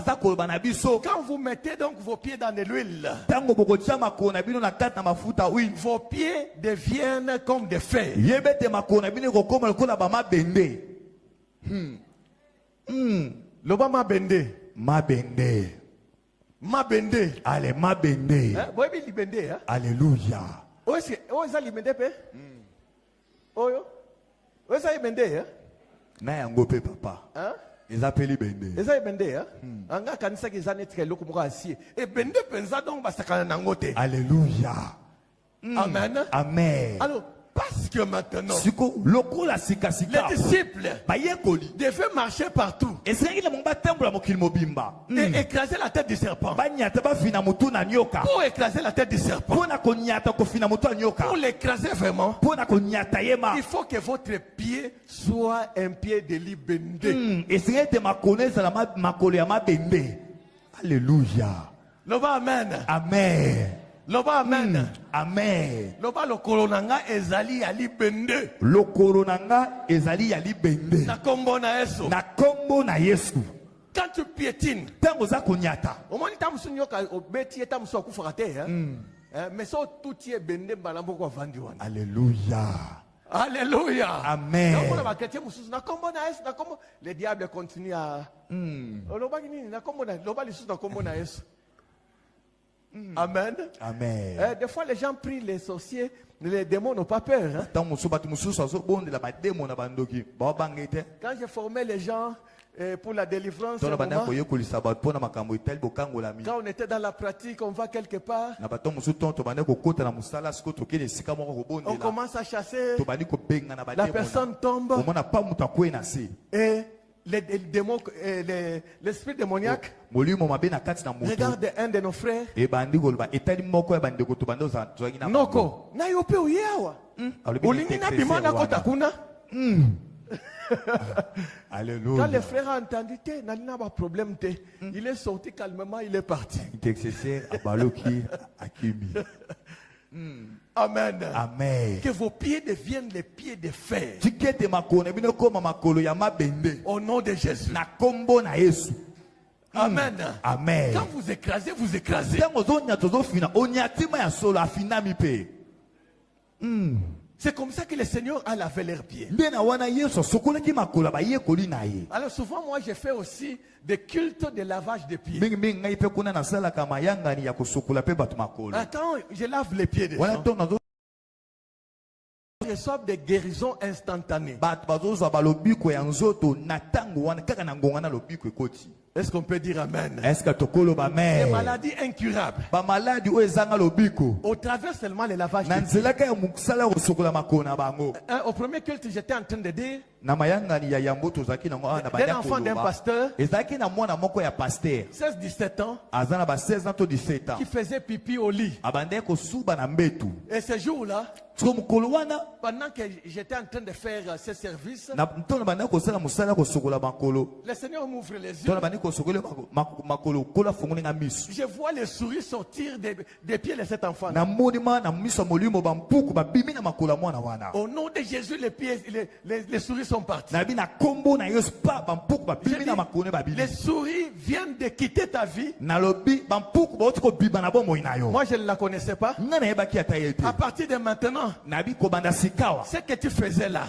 quand vous mettez donc vos pieds dans de l'huile, vos pieds deviennent comme des fers. L'Obama bende. Mabende. Allez, mabende. Alléluia. Où est-ce que libende pe? Oyo. Où est-ce que libende? Na yangope papa. Hein? Ils appellent bende. Ils appellent bende. Hein? Anga kanisa ki zanet ke loko moko asie. Et bende penza donc basakana nangote. Alléluia. Amen. Amen. Alors, parce que maintenant, les disciples devaient marcher partout et écraser la tête du serpent. Pour écraser la tête du serpent, pour l'écraser vraiment, il faut que votre pied soit un pied de libende. Alléluia. Amen. Amen. Loba amen. Amen. Loba lo koronanga ezali ya libende. Lo koronanga ezali ya libende. Na kombo na Yesu. Na kombo na Yesu. Quand tu piétines, tango za konyata. Omoni tamusu nyoka obeti tamusu akufa te hein. Mais so tout est bende balambo ko vandi wana. Alléluia. Alléluia. Amen. Le diable continue à Amen. Amen. Des fois, les gens prient les sorciers, les démons n'ont pas peur. Hein? Quand je formais les gens pour la délivrance, quand on était dans la pratique, on va quelque part, on commence à chasser, la personne tombe, et l'esprit démoniaque regarde un de nos frères. Noko, na yope uyewa. Ulingi na bimana kota kuna. Alléluia. Quand le frère a entendu, n'a pas problème, il est sorti calmement, il est parti. Amen. Amen. Que vos pieds deviennent les pieds de fer. Au nom de Jésus. Amen. Amen. Quand vous écrasez, vous écrasez. C'est comme ça que le Seigneur a lavé leurs pieds. Alors souvent, moi, j'ai fait aussi des cultes de lavage de pieds. Quand je lave les pieds des gens, je reçois des guérisons instantanées. Est-ce qu'on peut dire Amen? Des maladies incurables. Au travers seulement les lavages de pieds. Au premier culte, j'étais en train de dire d'un enfant d'un pasteur, 16-17 ans, qui faisait pipi au lit. Et ce jour-là, pendant que j'étais en train de faire ce service, le Seigneur m'ouvre les yeux. Je vois les souris sortir des pieds de cet enfant. Au nom de Jésus, les souris sont parties. Les souris viennent de quitter ta vie. Moi, je ne la connaissais pas. À partir de maintenant, ce que tu faisais là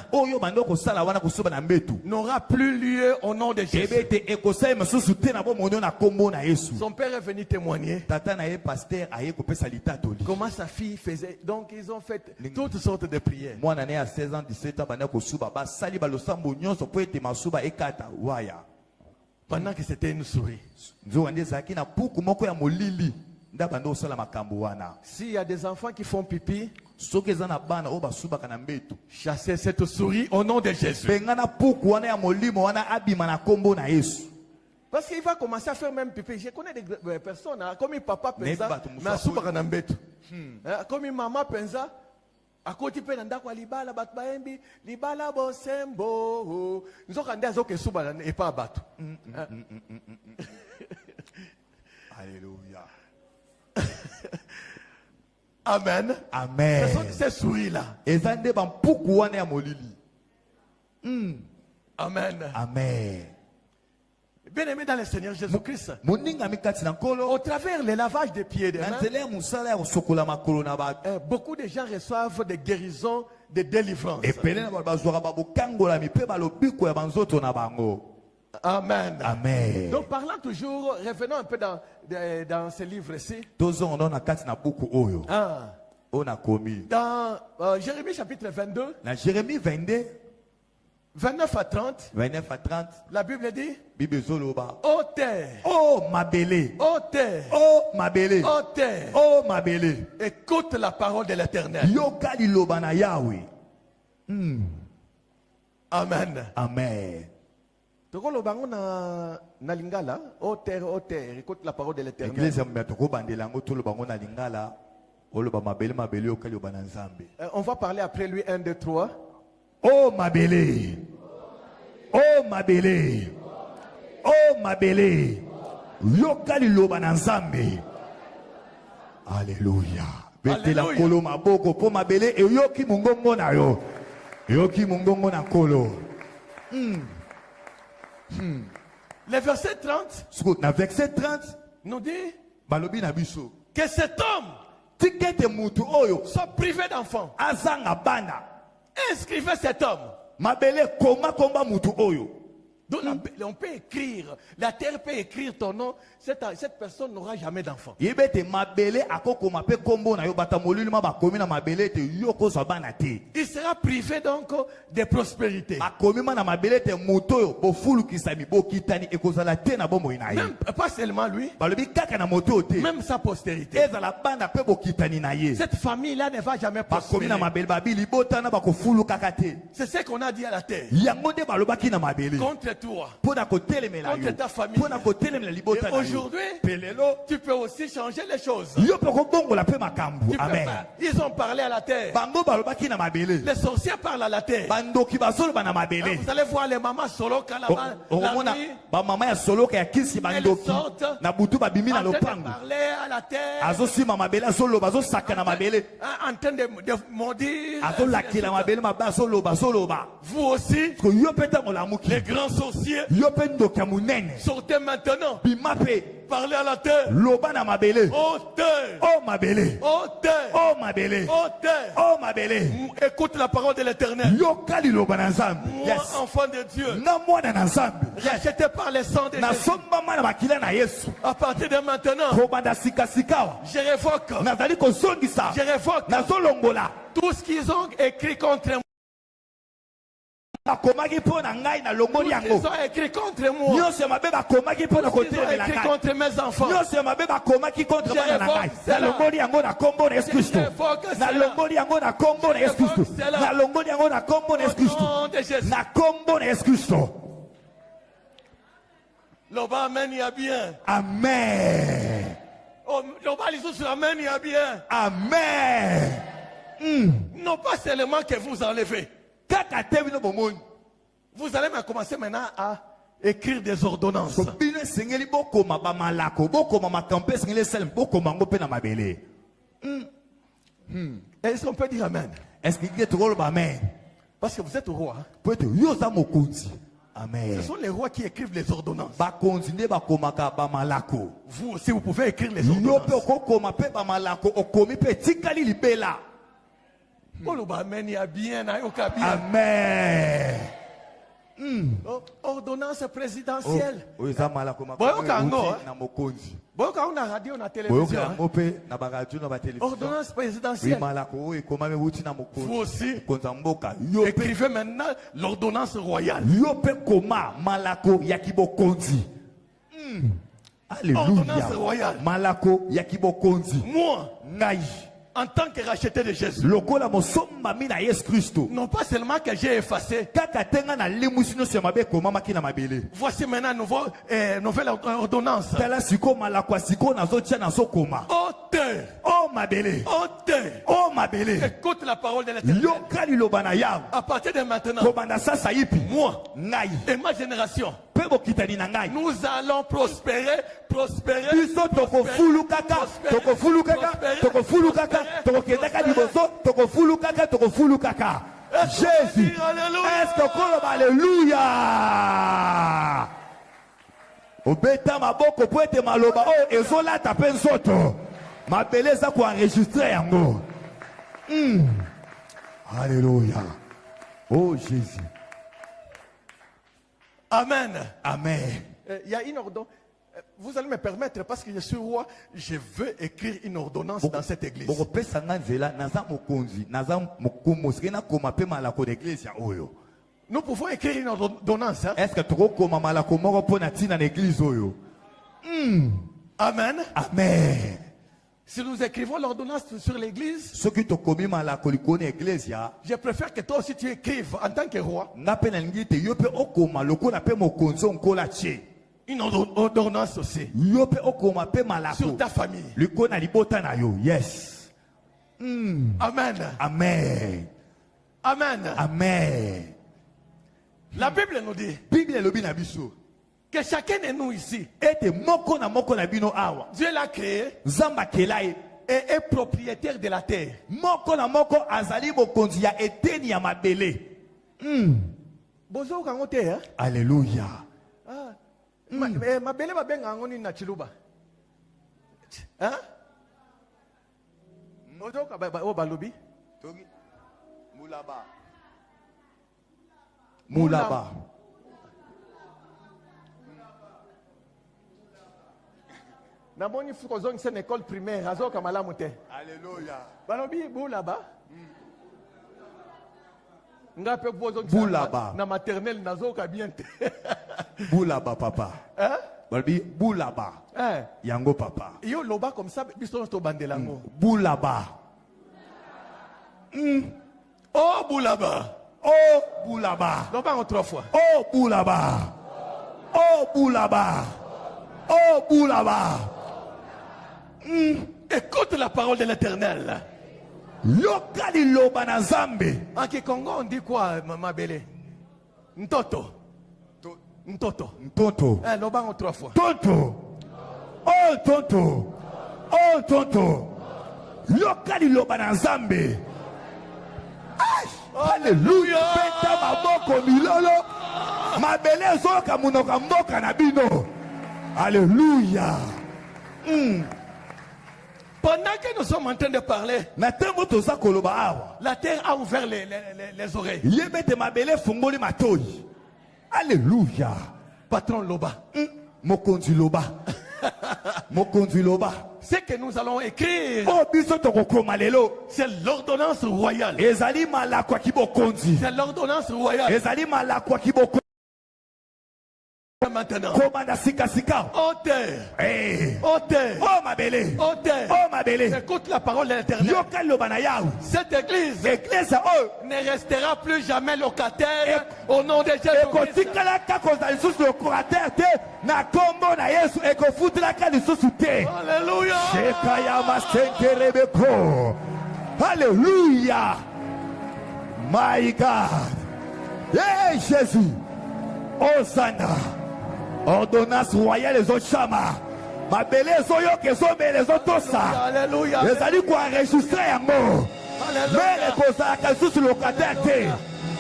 n'aura plus lieu au nom de Jésus. Son père est venu témoigner comment sa fille faisait. Donc ils ont fait toutes sortes de prières. Pendant que c'était une souris. S'il y a des enfants qui font pipi, chassez cette souris au nom de Jésus. Parce qu'il va commencer à faire même pipi. Je connais des personnes, comme un papa pensa, mais comme une maman pensa, à côté de l'endroit libala batbaembi libala bosembo nous avons des autres souba et pas battu. Alléluia. Amen. Amen. Ce sont ces souris là. Amen. Amen. Bien-aimé dans le Seigneur Jésus-Christ, au travers le lavage des pieds des mains, beaucoup de gens reçoivent des guérisons, des délivrances. Amen. Amen. Donc parlant toujours, revenons un peu dans ce livre-ci. Dans Jérémie chapitre 22. Jérémie 22. 29 à 30. 29 à 30. La Bible dit. Oh terre. Oh ma belle. Oh terre. Oh ma belle. Oh terre. Oh ma belle. Écoute la parole de l'Éternel. Amen. Amen. Oh terre, écoute la parole de l'Éternel. On va parler après lui 1, 2, 3. Oh ma belle. Oh ma belle. Oh ma belle. Yokali loba na nzambe. Alléluia. Betela kolo maboko po ma belle e yoki mungongo na yo. Yoki mungongo na kolo. Le verset 30. Na verset 30 nous dit balobi na biso que cet homme tikete mutu oyo soit privé d'enfant. Azanga bana. Inscrivez cet homme. Mabele koma komba mutu oyo. Donc on peut écrire, la terre peut écrire ton nom, cette personne n'aura jamais d'enfant. Il sera privé donc de prospérité. Même, pas seulement lui, même sa postérité. Cette famille-là ne va jamais prospérer. C'est ce qu'on a dit à la terre. Contre toi, contre ta famille. Et aujourd'hui, tu peux aussi changer les choses. Amen. Ils ont parlé à la terre. Les sorciers parlent à la terre. Vous allez voir les mamans solo quand la nuit, elles sortent en train de parler à la terre, en train de maudire. Vous aussi, les grands sorciers, sortez maintenant. Parlez à la terre. Lobana mabele. Oh terre. Oh mabele. Oh terre. Oh mabele. Oh terre. Oh mabele. Écoute la parole de l'Éternel. Yokali lobana nzambe. Moi, enfant de Dieu, na mwana na nzambe. racheté par le sang de Na Jésus. somba mana makila na Yesu. À partir de maintenant, Kobanda sika sikawa. je révoque. Nazali kozongisa. Je révoque Nazolongola. tout ce qu'ils ont écrit contre moi. Bakomaki mpo na ngai na longoli Ils yango. ont écrit contre moi. Nyonso ya mabe bakomaki mpo na Ils ont kotelemela écrit ngai. contre mes enfants. Nyonso ya mabe bakomaki contre bana na ngai. Je Na longoli yango na kombo na Yesu Kristo. Na longoli yango na kombo na Yesu Kristo. Na longoli yango na kombo na Yesu Au Kristo. nom de Jésus. Na kombo na Yesu Kristo. Loba amen, il y a bien. Amen. Oh, Loba les autres amen, il y a bien. Amen. Non pas seulement que vous enlevez. Kaka tebi no bomoni. Vous allez commencer maintenant à écrire des ordonnances. Bino sengeli bokoma ba malako, bokoma makampe sengeli sel bokoma ngo pe na mabele. Est-ce qu'on peut dire amen? Est-ce qu'il y a trop le amen? Parce que vous êtes roi. Peut-être yoza mokonzi. Amen. Ce sont les rois qui écrivent les ordonnances. Ba konzinde ba komaka ba malako. Vous aussi, vous pouvez écrire les Yo ordonnances. pe okoma pe ba malako okomi pe tikali libela. Oh, Loba amen, il y a bien, il y a bien. Amen. Oh, ordonnance présidentielle. Oza malako Boyo kango, na mokonzi. Boyoka on a radio, on a Boyo télévision. kango pe na ba radio na ba télévision. Ordonnance Oui, présidentielle. malako ekoma me wuti na mokonzi. Vous aussi, Konza mboka. Yo pe écrivez maintenant l'ordonnance royale. yo pe koma malako ya kibokonzi. Ordonnance Alléluia. royale. Malako ya kibokonzi. Moi, Ngai. en tant que racheté de Jésus, Lokola mosomba mina Yesu Kristo. non pas seulement que j'ai effacé, Kaka tenga na limusi no sema be koma makina mabele. voici maintenant nouvelle ordonnance. Tala siko malako siko nazo tia nazo koma. Oh terre, Oh mabele. oh terre, Oh mabele. écoute la parole de l'Éternel. Yo kali lobana yawo. À partir de maintenant, Kobanda sasa yipi. moi Ngai. et ma génération, Pe bokitani na ngai. nous allons prospérer, prospérer. Biso toko fulu kaka. Toko fulu kaka. Toko fulu kaka. Toko kendaka liboso. Toko fulu kaka. Toko fulu kaka. Jésus. Est-ce que koloba alléluia? Obeta maboko po ete maloba o ezolata pe nzoto. Mabele eza ko enregistrer yango. Alléluia. Oh Jésus. Amen. Amen. Il y a une ordonnance. Vous allez me permettre, parce que je suis roi, je veux écrire une ordonnance dans cette église. Bokopesa nga nzela naza mokonzi, naza mokumosi na koma pe malako d'église ya oyo. Nous pouvons écrire une ordonnance. Hein? Est-ce que toko koma malako moko po na tina na église oyo? Amen. Amen. Si nous écrivons l'ordonnance sur l'église, Soki tokomi malako likone église ya, je préfère que toi aussi tu écrives en tant que roi nga pe na lingi te yo pe okoma lokola pe mokonzi onkola tche. une ordonnance aussi Yo pe okoma pe malako sur ta famille. likona libota na yo. Yes. Amen. Amen. Amen. Amen. La Bible nous dit Bible elobi na biso que chacun de nous ici, ete moko na bino awa Dieu l'a créé nzamba kelai et est propriétaire de la terre. moko na moko azali bokonzi ya eteni ya mabele. Bozo kango te, hein? Alléluia. Ah. Mabele babenga ngo ni na chiluba. Hein? Bozo ka o balobi. Mulaba. Mulaba. Namoni fuko zong c'est une école primaire, azo kamala mute. Alléluia. Balobi bulaba. Ngape bozo Bulaba. na maternelle nazo ka bien te. Bulaba papa. Hein? Balbi bulaba. Hein? Yango papa. Yo loba comme ça biso to bandelango. Bulaba. Oh bulaba. Oh bulaba. Loba en 3 fois. Oh bulaba. Oh bulaba. Oh bulaba. Écoute la parole de l'Éternel. Yokali loba na Nzambe. En Kikongo on dit quoi Mabele? Ntoto. Ntoto. Tonto. Loba en 3 fois. Tonto. Oh tonto. Oh tonto. Yokali loba na Nzambe. Alléluia. Peta maboko milolo. Mabele zoka munoka mboka na bino. Alléluia. Pendant que nous sommes en train de parler, la terre a ouvert les oreilles. Alléluia. Patron Loba. Mokonzi Loba. Mokonzi Loba. Ce que nous allons écrire, c'est l'ordonnance royale. C'est l'ordonnance royale. Maintenant, auteur, écoute la parole de l'Éternel. Cette église ne restera plus jamais locataire au nom de Jésus-Christ. Alléluia. Alléluia. My God. Hey, Jésus. Hosanna. Ordonnance royale les autres chama. Ma belle zoyo que zo les autres ça. Alléluia. Les allez quoi enregistrer en mort. Mais les causes à sous locataire.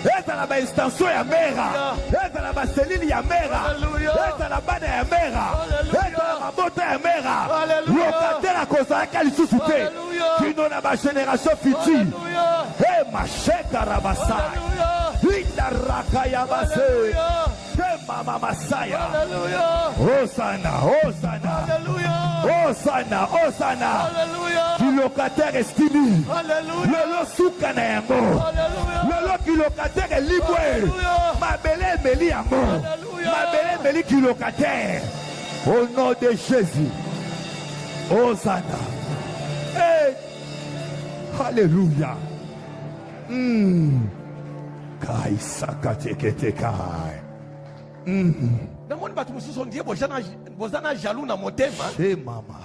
Et dans la extension ya mera. Et dans la cellule ya mera. Et dans la bande ya mera. Et dans la bota ya mera. Locataire à cause à quelle sous-souté. Qui nous la génération future. Et ma chèque rabassa. Ida rakaya basse. Mama Masaya. Hosanna, Hosanna. Hosanna, Hosanna. Qui locataire estimé. Le soukana est mort. Le locataire est libre. Ma belle Mélie est mort. Ma belle Mélie qui locataire. Au nom de Jésus. Hosanna. Hey. Alléluia. Kai sakateke kai. Bozana jaloux na motema. Hey mama.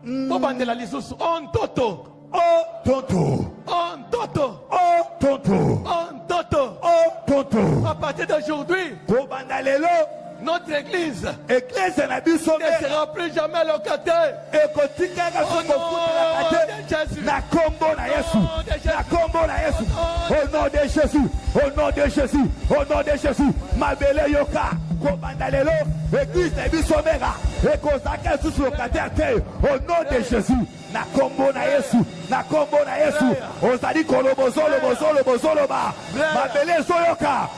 Bobandela lisusu on toto. Oh tonto. On toto. Oh tonto. On toto. Oh tonto. À partir d'aujourd'hui, Bobandalelo. notre église Église na biso ne sera plus jamais locataire. Na combo na Yesu. Na combo na Yesu. Au nom de Jésus. Au nom de Jésus. Au nom de Jésus. Ma belle yoka. Kobandalelo. Église na biso mera. Et kozaka sous locataire. Au nom de Jésus. Na combo na Yesu. Na combo na Yesu. Ozali kolobozolo bozolo ba. Ma belle zoyoka.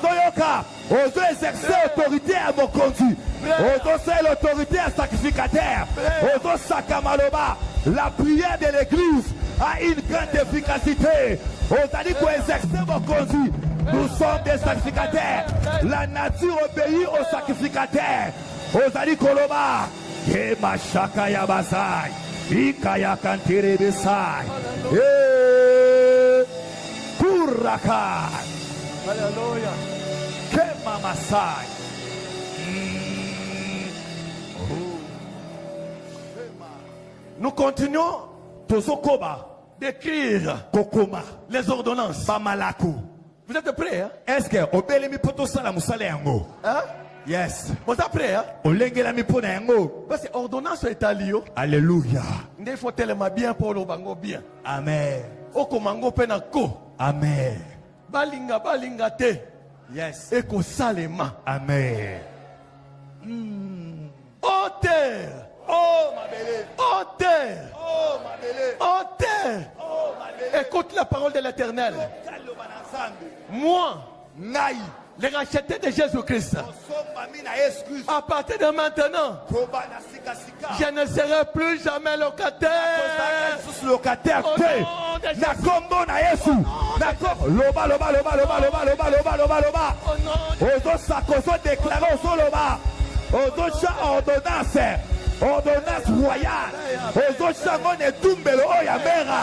Zoyoka. Ozo exercer autorité à mon conduit. Ozo c'est l'autorité à sacrificateur. Ozo sakamaloba. La prière de l'église a une grande efficacité. Ozo dit qu'on exercer mon conduit. Nous sommes des sacrificateurs. La nature obéit aux sacrificateurs. Ozo dit koloba. Ema shaka ya basai. Ikaya kantere besai. Kuraka. Alléluia. Nous continuons d'écrire les ordonnances. Vous êtes prêts? Hein? Est-ce que hein? Yes. Vous êtes prêts? Hein? Parce que ordonnance est alliée. Alléluia. Il faut tellement bien pour le bango bien. Amen. Okomango penako. Amen. Balinga te. Yes. Eko salema. Amen. Auteur. Oh ma belle. Auteur. Oh ma belle. Auteur. Oh ma belle. Écoute la parole de l'Éternel. Moi, Naï, les rachetés de Jésus-Christ, à partir de maintenant, je ne serai plus jamais locataire. Locataire. Na kombo na Yesu. Na loba. Ozo sakoso déclaré au loba. Ozo cha ordonnance. Ordonnance royale. Ozo chango ne tumbelo oya mera.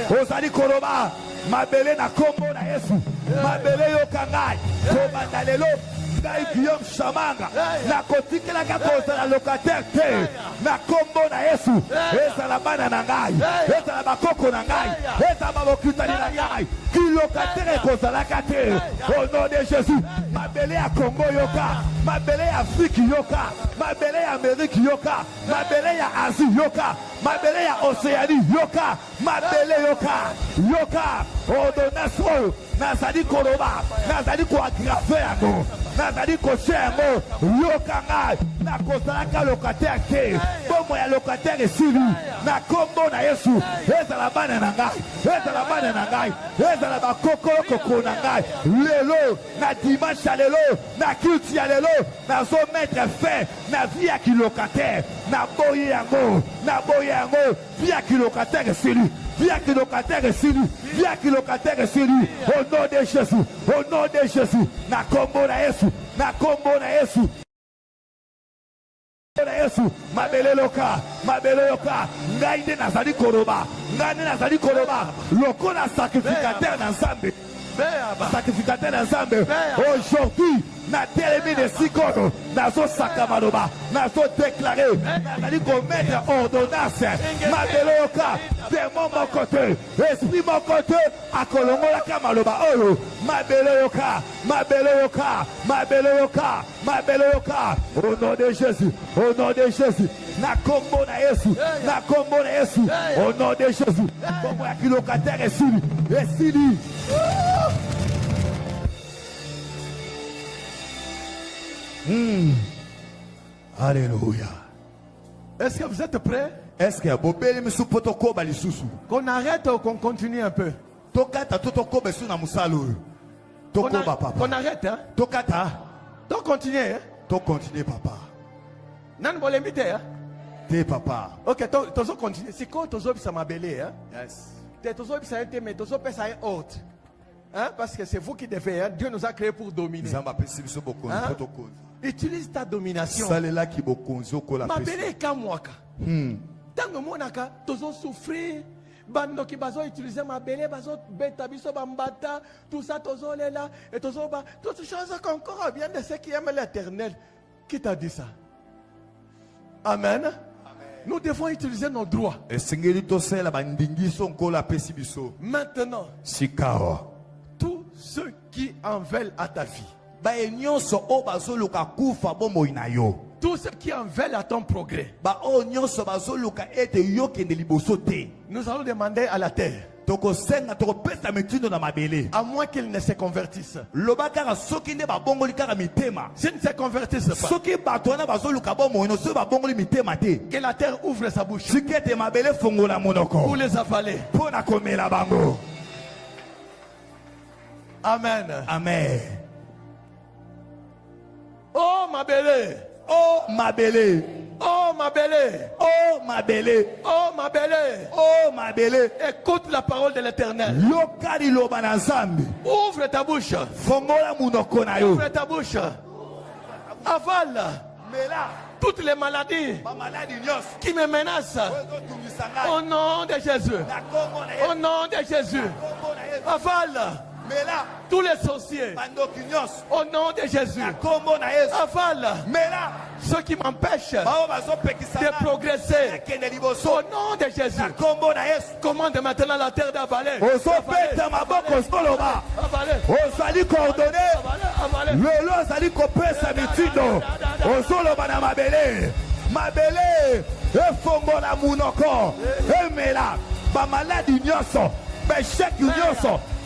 Ozali koloba. Mabele na kombo na Yesu. Mabele yo kangai. Kobandalelo. Ngai Guillaume Chamanga. Na kotikela kakosa na locataire te. Na kombo na Yesu. Eza la bana na ngai. Eza la bakoko na ngai. Eza babokutani na ngai. Ki locataire kosa la kate. Au nom de Jésus. Mabele ya Congo yoka. Mabele ya Afrique yoka. Mabele ya Amérique yoka. Mabele ya Asie yoka. mabele ya Océanie yoka mabele yoka yoka ordonnance oyo nazali koloba nazali koagrafe yango nazali koshe yango yoka ngai nakozalaka locataire te bombo ya locataire esili na kombo na Yesu ezala bana na ngai ezala bana na ngai ezala bakokolo koko na ngai lelo na dimanche ya lelo na kilti ya lelo nazomettre fin na vie ya kilocataire na boye yango vie ya kilocataire esili viens que locataire est sur lui, viens que locataire est sur lui, au nom de Jésus, au nom de Jésus, na kombo na Yesu, na kombo na Yesu. Mabele loka, ngai nde nazali koloba, lokola sacrificateur na Nzambe. Sacrificateur na Nzambe. Aujourd'hui, na telemi de sikono, nazo sakamaloba, nazo déclarer, nazali komettre ordonnance. Mabele loka, démon mon côté, esprit mon côté, akolongola kamaloba oyo. Mabele loka, au nom de Jésus, au nom de Jésus, na kombo na Yesu, au nom de Jésus, kombo ya kilocataire esili. Alléluia. Est-ce que vous êtes prêts? Est-ce que qu'on arrête ou qu'on continue un peu? Qu'on arrête, hein? Donc continuez, hein? Continue, papa. Non, vous l'invitez, hein? T'es papa. Ok, tu continues. C'est quoi tu as ma belle, hein? Yes. Tu as été, mais tu as haute. Hein? Parce que c'est vous qui devez, hein? Dieu nous a créés pour dominer. Hein? Utilise ta domination. Ma belle est comme moi. Tant que moi, tu as souffert. Bando qui bazo utiliser ma belle, bazo beta biso bambata, tout ça tozo là et tozo ba, toutes choses encore bien de ceux qui aiment l'Éternel. Qui t'a dit ça? Amen. Amen. Nous devons utiliser nos droits. Maintenant, tous ceux qui en veulent à ta vie, tous ceux qui en veulent à ton progrès, nous allons demander à la terre, à moins qu'ils ne se convertissent. S'ils ne se convertissent pas, que la terre ouvre sa bouche pour les avaler. Amen. Amen. Oh ma belle. Oh ma belle. Oh ma belle. Oh ma belle. Oh ma belle. Oh ma belle. Écoute la parole de l'Éternel. Ouvre ta bouche. Ouvre ta bouche. Avale toutes les maladies qui me menacent. Au nom de Jésus. Au nom de Jésus. Avale tous les sorciers. Au nom de Jésus. Avale ceux qui m'empêchent de progresser. Au nom de Jésus. Commande maintenant la terre d'avaler.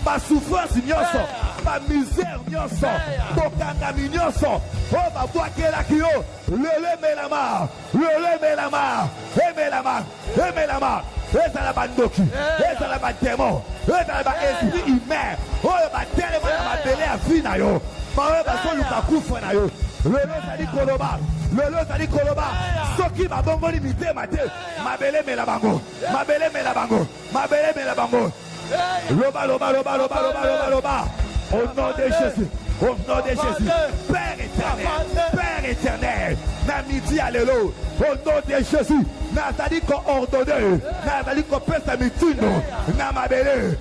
ma souffrance nyonso, ma misère nyonso, bokangami nyonso, oh ma boakela kio, lele melama, emelama, ezala bandoki, ezala bademo, ezala ba esprit humain, oh ba telema na mabele ya vie na yo, ba so luka kufa na yo, lelo zali koloba, soki babongoli mitema te, mabele melabango. Loba. Au nom de Jésus. Père éternel, na midi allélo. Au nom de Jésus, nazali ko ordonné, nazali ko pesa mitindo, na mabele,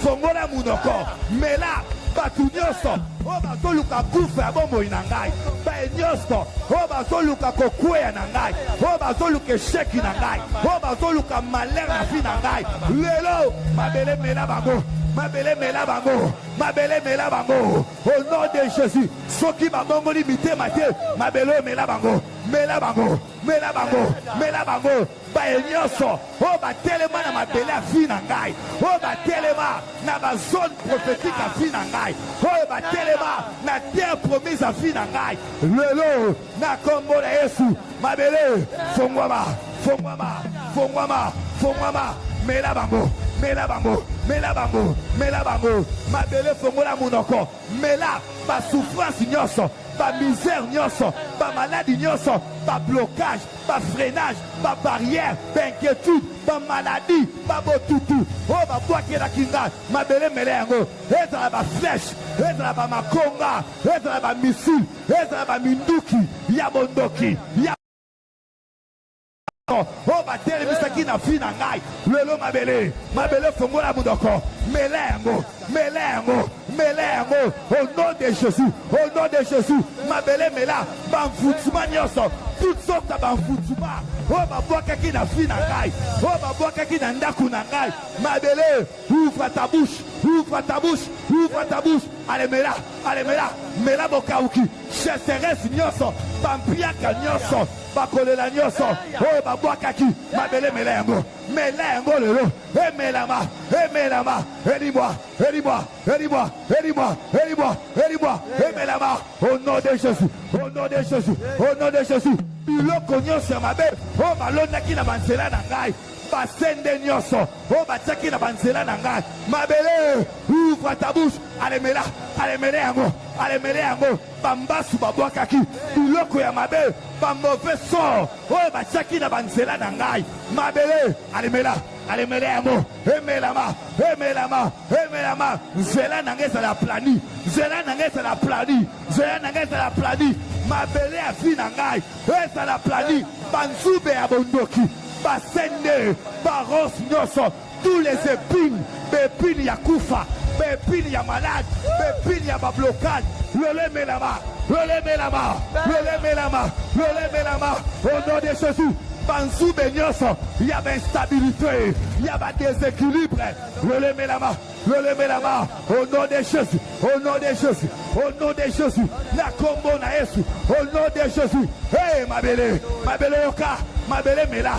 fongola munoko, mela batu nyonso, o bazoluka kufa ya bomoi na ngai, ba nyonso, o bazoluka kokwea na ngai, o bazoluka échec na ngai, o bazoluka malheur na vie na ngai, lelo mabele mela bango. mabele mela bango, mabele mela bango. Au nom de Jésus, ceux qui m'abongo limité maté, mabele mela bango, mela bango, mela bango, mela bango. Ba enyoso, oh ba telema na mabele a fi na ngai, oh ba telema na ba zone prophétique a fi na ngai, oh ba telema na terre promise a fi na ngai. Lelo na kombo na Yesu, mabele fongwama, fongwama, fongwama, fongwama, mela bango, mela bango, mela bango, mela bango, mabele fongola munoko, mela ba souffrance nyoso, ba misère nyoso, ba maladie nyoso, ba blocage, ba freinage, ba barrière, ba inquiétude, ba maladie, ba botutu, oh ba boake la kinga, mabele mele yango, ezala ba flèche, ezala ba makonga, ezala ba missile, ezala ba minduki, ya bondoki, ya oh ba tele misaki na fi na ngai lelo mabele mabele fongola mudoko melengo melengo melengo au nom de Jésus, au nom de Jésus, mabele mela banfutuma nyoso toutes sortes de banfutuma oh ba boaka ki na fi na ngai oh ba boaka ki na ndaku na ngai mabele ouvre ta bouche ouvre ta bouche ouvre ta bouche allez mela mela bokauki chasseresse nyoso bampiaka nyoso bakolela nyoso oh ba boaka ki mabele melengo lelo emelama elimo emelama au nom de Jésus, au nom de Jésus, au nom de Jésus. Biloko nyoso mabe oh balondaki na banzela na ngai basende nyoso oh batiaki na banzela na ngai mabele ouvre ta bouche alemele yango bambasu babwakaki biloko ya mabe bamauvais sort oh batiaki na banzela na ngai mabele alemele yango emelama nzela nanga ezala plani nzela nanga ezala plani mabele ya fi na ngai ezala plani banzube ya bondoki basende baros nyoso tous les épines bépines ya kufa bépines ya malade bépines ya bablocade lemelama au nom de Jésus banzube nyoso ya instabilité ya déséquilibre lemelama au nom de Jésus, au nom de Jésus, au nom de Jésus, la combo na Yesu, au nom de Jésus. Hey mabele yoka, mabele mela,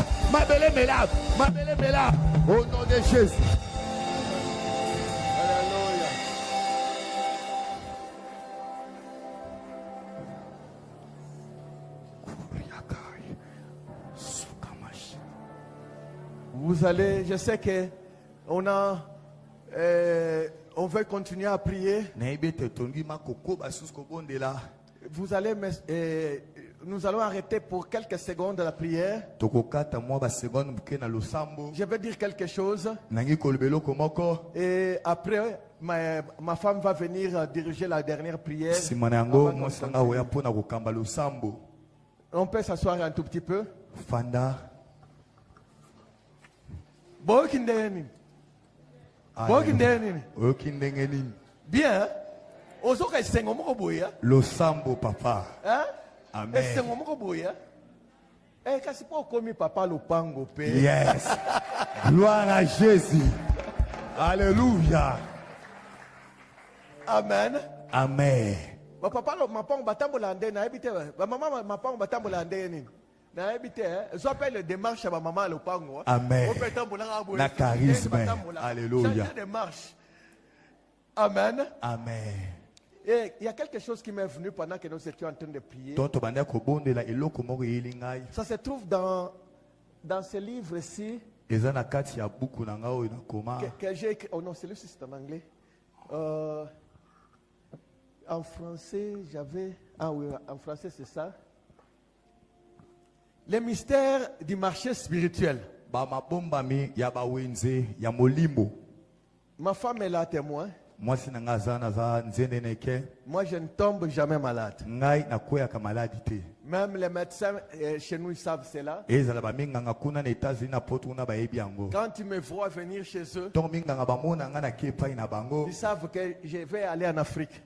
au nom de Jésus. Vous allez, je sais que on veut continuer à prier. Vous allez, nous allons arrêter pour quelques secondes la prière. Je vais dire quelque chose. Et après, ma femme va venir diriger la dernière prière. On peut s'asseoir un tout petit peu. Bien. Le sambo papa. Amen. Yes. Gloire à Jésus. Alléluia. Amen. Amen. Papa j'appelle les démarches à ma maman le pango. Amen. La charisme. Alléluia. Amen. Amen. Et il y a quelque chose qui m'est venu pendant que nous étions en train de prier. Ça se trouve dans ce livre ici. Que j'ai écrit. Oh non, celui-ci c'est en anglais. En français, j'avais. Ah oui, en français c'est ça. Les mystères du marché spirituel. Ma femme est là témoin. Moi, je ne tombe jamais malade. Même les médecins chez nous, ils savent cela. Quand ils me voient venir chez eux, ils savent que je vais aller en Afrique.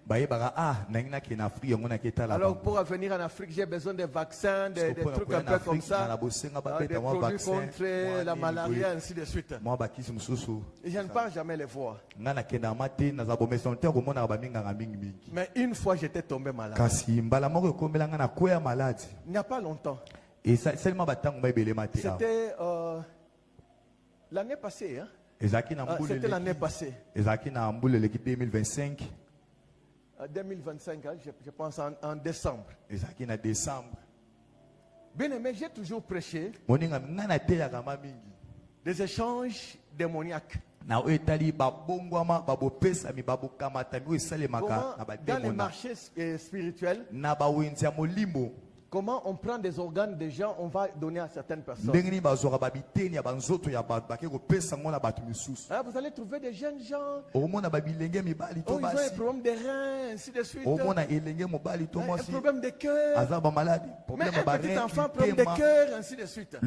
Alors pour venir en Afrique, j'ai besoin de vaccins, des trucs un peu comme ça, des produits contre la malaria, ainsi de suite. Et je ne pars jamais les voir. Mais une fois, j'étais tombé malade. Il n'y a pas longtemps. C'était l'année passée. Hein? C'était l'année passée. 2025. 2025, hein, je pense en décembre. Bien aimé, j'ai toujours prêché des échanges démoniaques. Comment, dans les marchés spirituels, comment on prend des organes des gens, on va donner à certaines personnes. Vous allez trouver des jeunes gens, ils ont un problème de reins, ainsi de suite. Un problème de cœur. Mais un petit enfant, problème de cœur, ainsi de suite.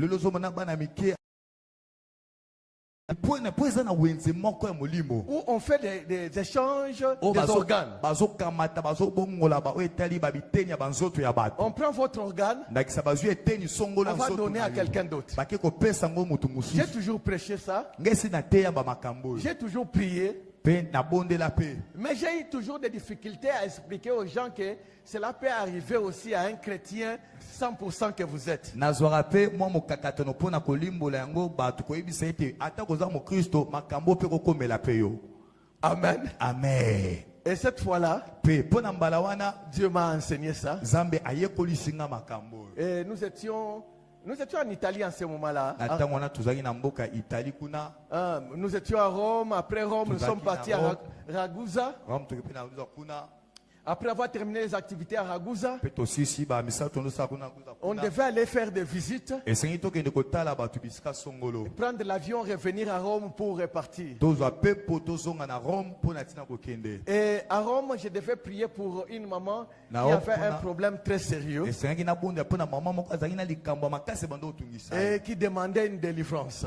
Où on fait des échanges des organes. On prend votre organe, on va donner à quelqu'un d'autre. J'ai toujours prêché ça. J'ai toujours prié. Mais j'ai eu toujours des difficultés à expliquer aux gens que cela peut arriver aussi à un chrétien 100% que vous êtes. Amen. Amen. Et cette fois-là, Dieu m'a enseigné ça. Et nous étions en Italie en ce moment-là. Nous étions à Rome. Après Rome, nous sommes partis à Ragusa. Après avoir terminé les activités à Ragusa, on devait aller faire des visites, prendre l'avion, revenir à Rome pour repartir. Et à Rome, je devais prier pour une maman qui avait un problème très sérieux et qui demandait une délivrance.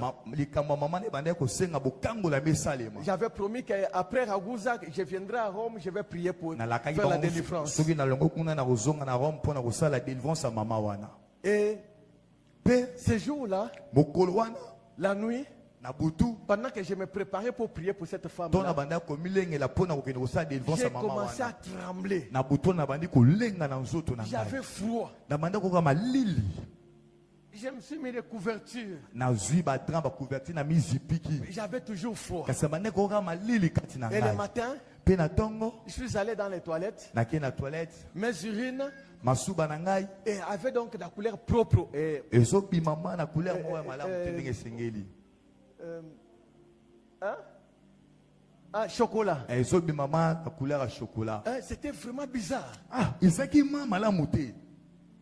J'avais promis qu'après Ragusa, je viendrai à Rome, je vais prier pour faire la délivrance. Et ce jour-là, la nuit, pendant que je me préparais pour prier pour cette femme, j'ai commencé à trembler. J'avais froid. Je me suis mis des couvertures. J'avais toujours froid. Et le matin, je suis allé dans les toilettes. Mes urines avaient donc la couleur propre. Chocolat. C'était vraiment bizarre.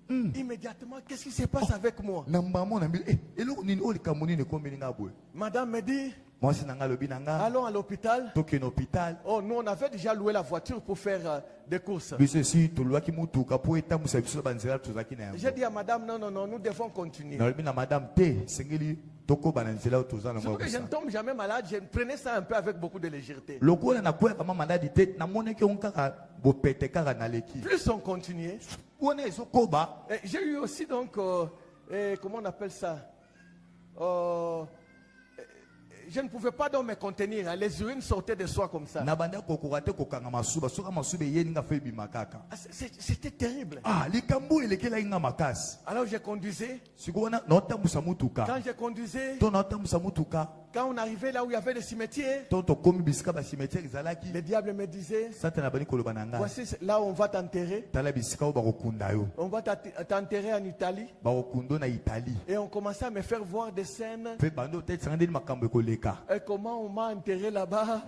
Immédiatement, qu'est-ce qui se passe avec moi? Madame me dit, allons à l'hôpital. Oh, nous on avait déjà loué la voiture pour faire des courses. J'ai dit à madame, non, nous devons continuer. C'est que je ne tombe jamais malade, je prenais ça un peu avec beaucoup de légèreté. Plus on continuait, j'ai eu aussi donc, comment on appelle ça? Je ne pouvais pas donc me contenir. Les urines sortaient de soi comme ça. C'était terrible. Alors je conduisais. Quand je conduisais, quand on arrivait là où il y avait le cimetière, le diable me disait, voici là où on va t'enterrer. On va t'enterrer en Italie. Et on commençait à me faire voir des scènes. Et comment on m'a enterré là-bas.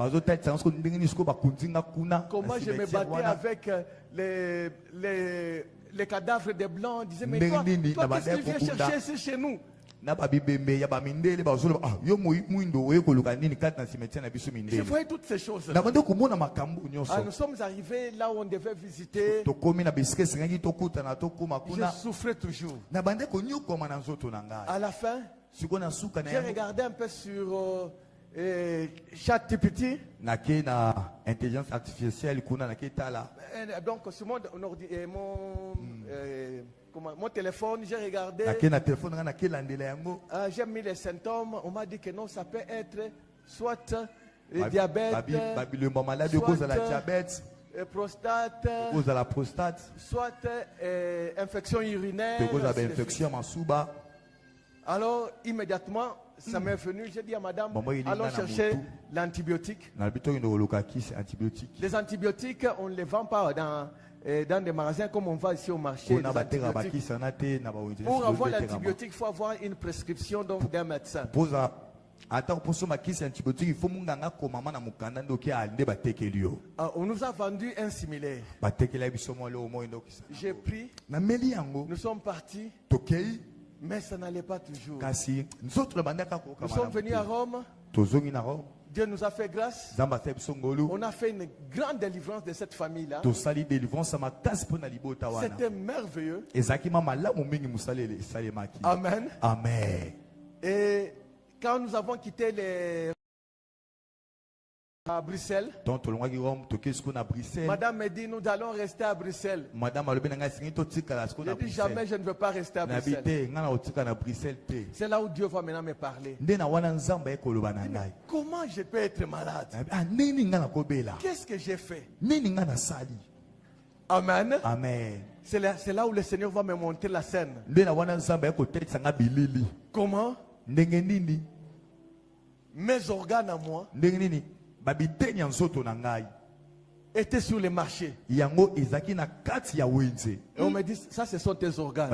Comment je me battais avec les cadavres des blancs. On disait, mais toi qu'est-ce que tu viens chercher ici chez nous? na babibembe ya bamindele bazolo yo muindo oyekoluka nini kati na cimetière na biso Je mindele voyais toutes ces choses. na bande komona makambo Nous nyonso sommes arrivés là où on devait visiter. tokomi na bisika esengaki tokutana tokóma Je kuna souffrais toujours. na bande konyokoma na nzoto na ngai À la fin, sikoyo na suka na j'ai yango regardé un peu sur ChatGPT. nake na intelligence artificielle kuna nake tala Donc, sur mon téléphone, j'ai regardé. nake na telefone nga nake landela yango J'ai mis les symptômes. On m'a dit que non, ça peut être soit diabète, babilemba maladi soit, okozala diabète prostate, okozala prostate soit infection urinaire. tokozala ainsi de bainfection ya masuba. suite. Alors, immédiatement, ça m'est venu. J'ai dit à madame, Maman, il est allons là, chercher Namutu. l'antibiotique. na bito ino koluka kisi antibiotique Les antibiotiques, on ne les vend pas dans des magasins comme on va ici au marché. mpona les bateka antibiotiques. bakisi wana te na bawenzi Pour avoir l'antibiotique, il faut avoir une prescription donc d'un médecin. poza ata poso makisi antibiotique il faut munganga komama na mukanda ndoki ande batekeli yo On nous a vendu un similaire. batekeli ya biso mwa leo moi ndokisa J'ai pris, na meli yango nous sommes partis, tokei mais ça n'allait pas toujours. kasi nzoto na bandaka Nous kokama sommes venus à Rome, tozongi na Rome Dieu nous a fait grâce. nzambe asali biso ngolu On a fait une grande délivrance de cette famille-là. tosali délivrance ya makasi mpo na libota wana C'était merveilleux. ezalaki ma malamu mingi mosaleli esalemaki Amen. amen Et quand nous avons quitté à Bruxelles, donc tolongwaki Rome tokei siko na Bruxelles madame me dit, nous allons rester à Bruxelles. madame alobi na ngai esengi totikala siko na J'ai dit, jamais Bruxelles je ne veux pas rester à nabi Bruxelles. te ngai na kotika na Bruxelles te C'est là où Dieu va maintenant me parler. nde na wana nzambe ayekoloba na ngai Comment je peux être malade? nabi nini ngai nakobela Qu'est-ce que j'ai fait? nini ngai nasali Amen. amen C'est là où le Seigneur va me montrer la scène. nde na wana nzambe ayekotelisa ngai bilili Comment? ndenge nini Mes organes à moi ndenge nini babiteni ya nzoto na ngai étaient sur le marché. yango ezalaki na kati ya wenze Et on me dit, ça, ce sont tes organes.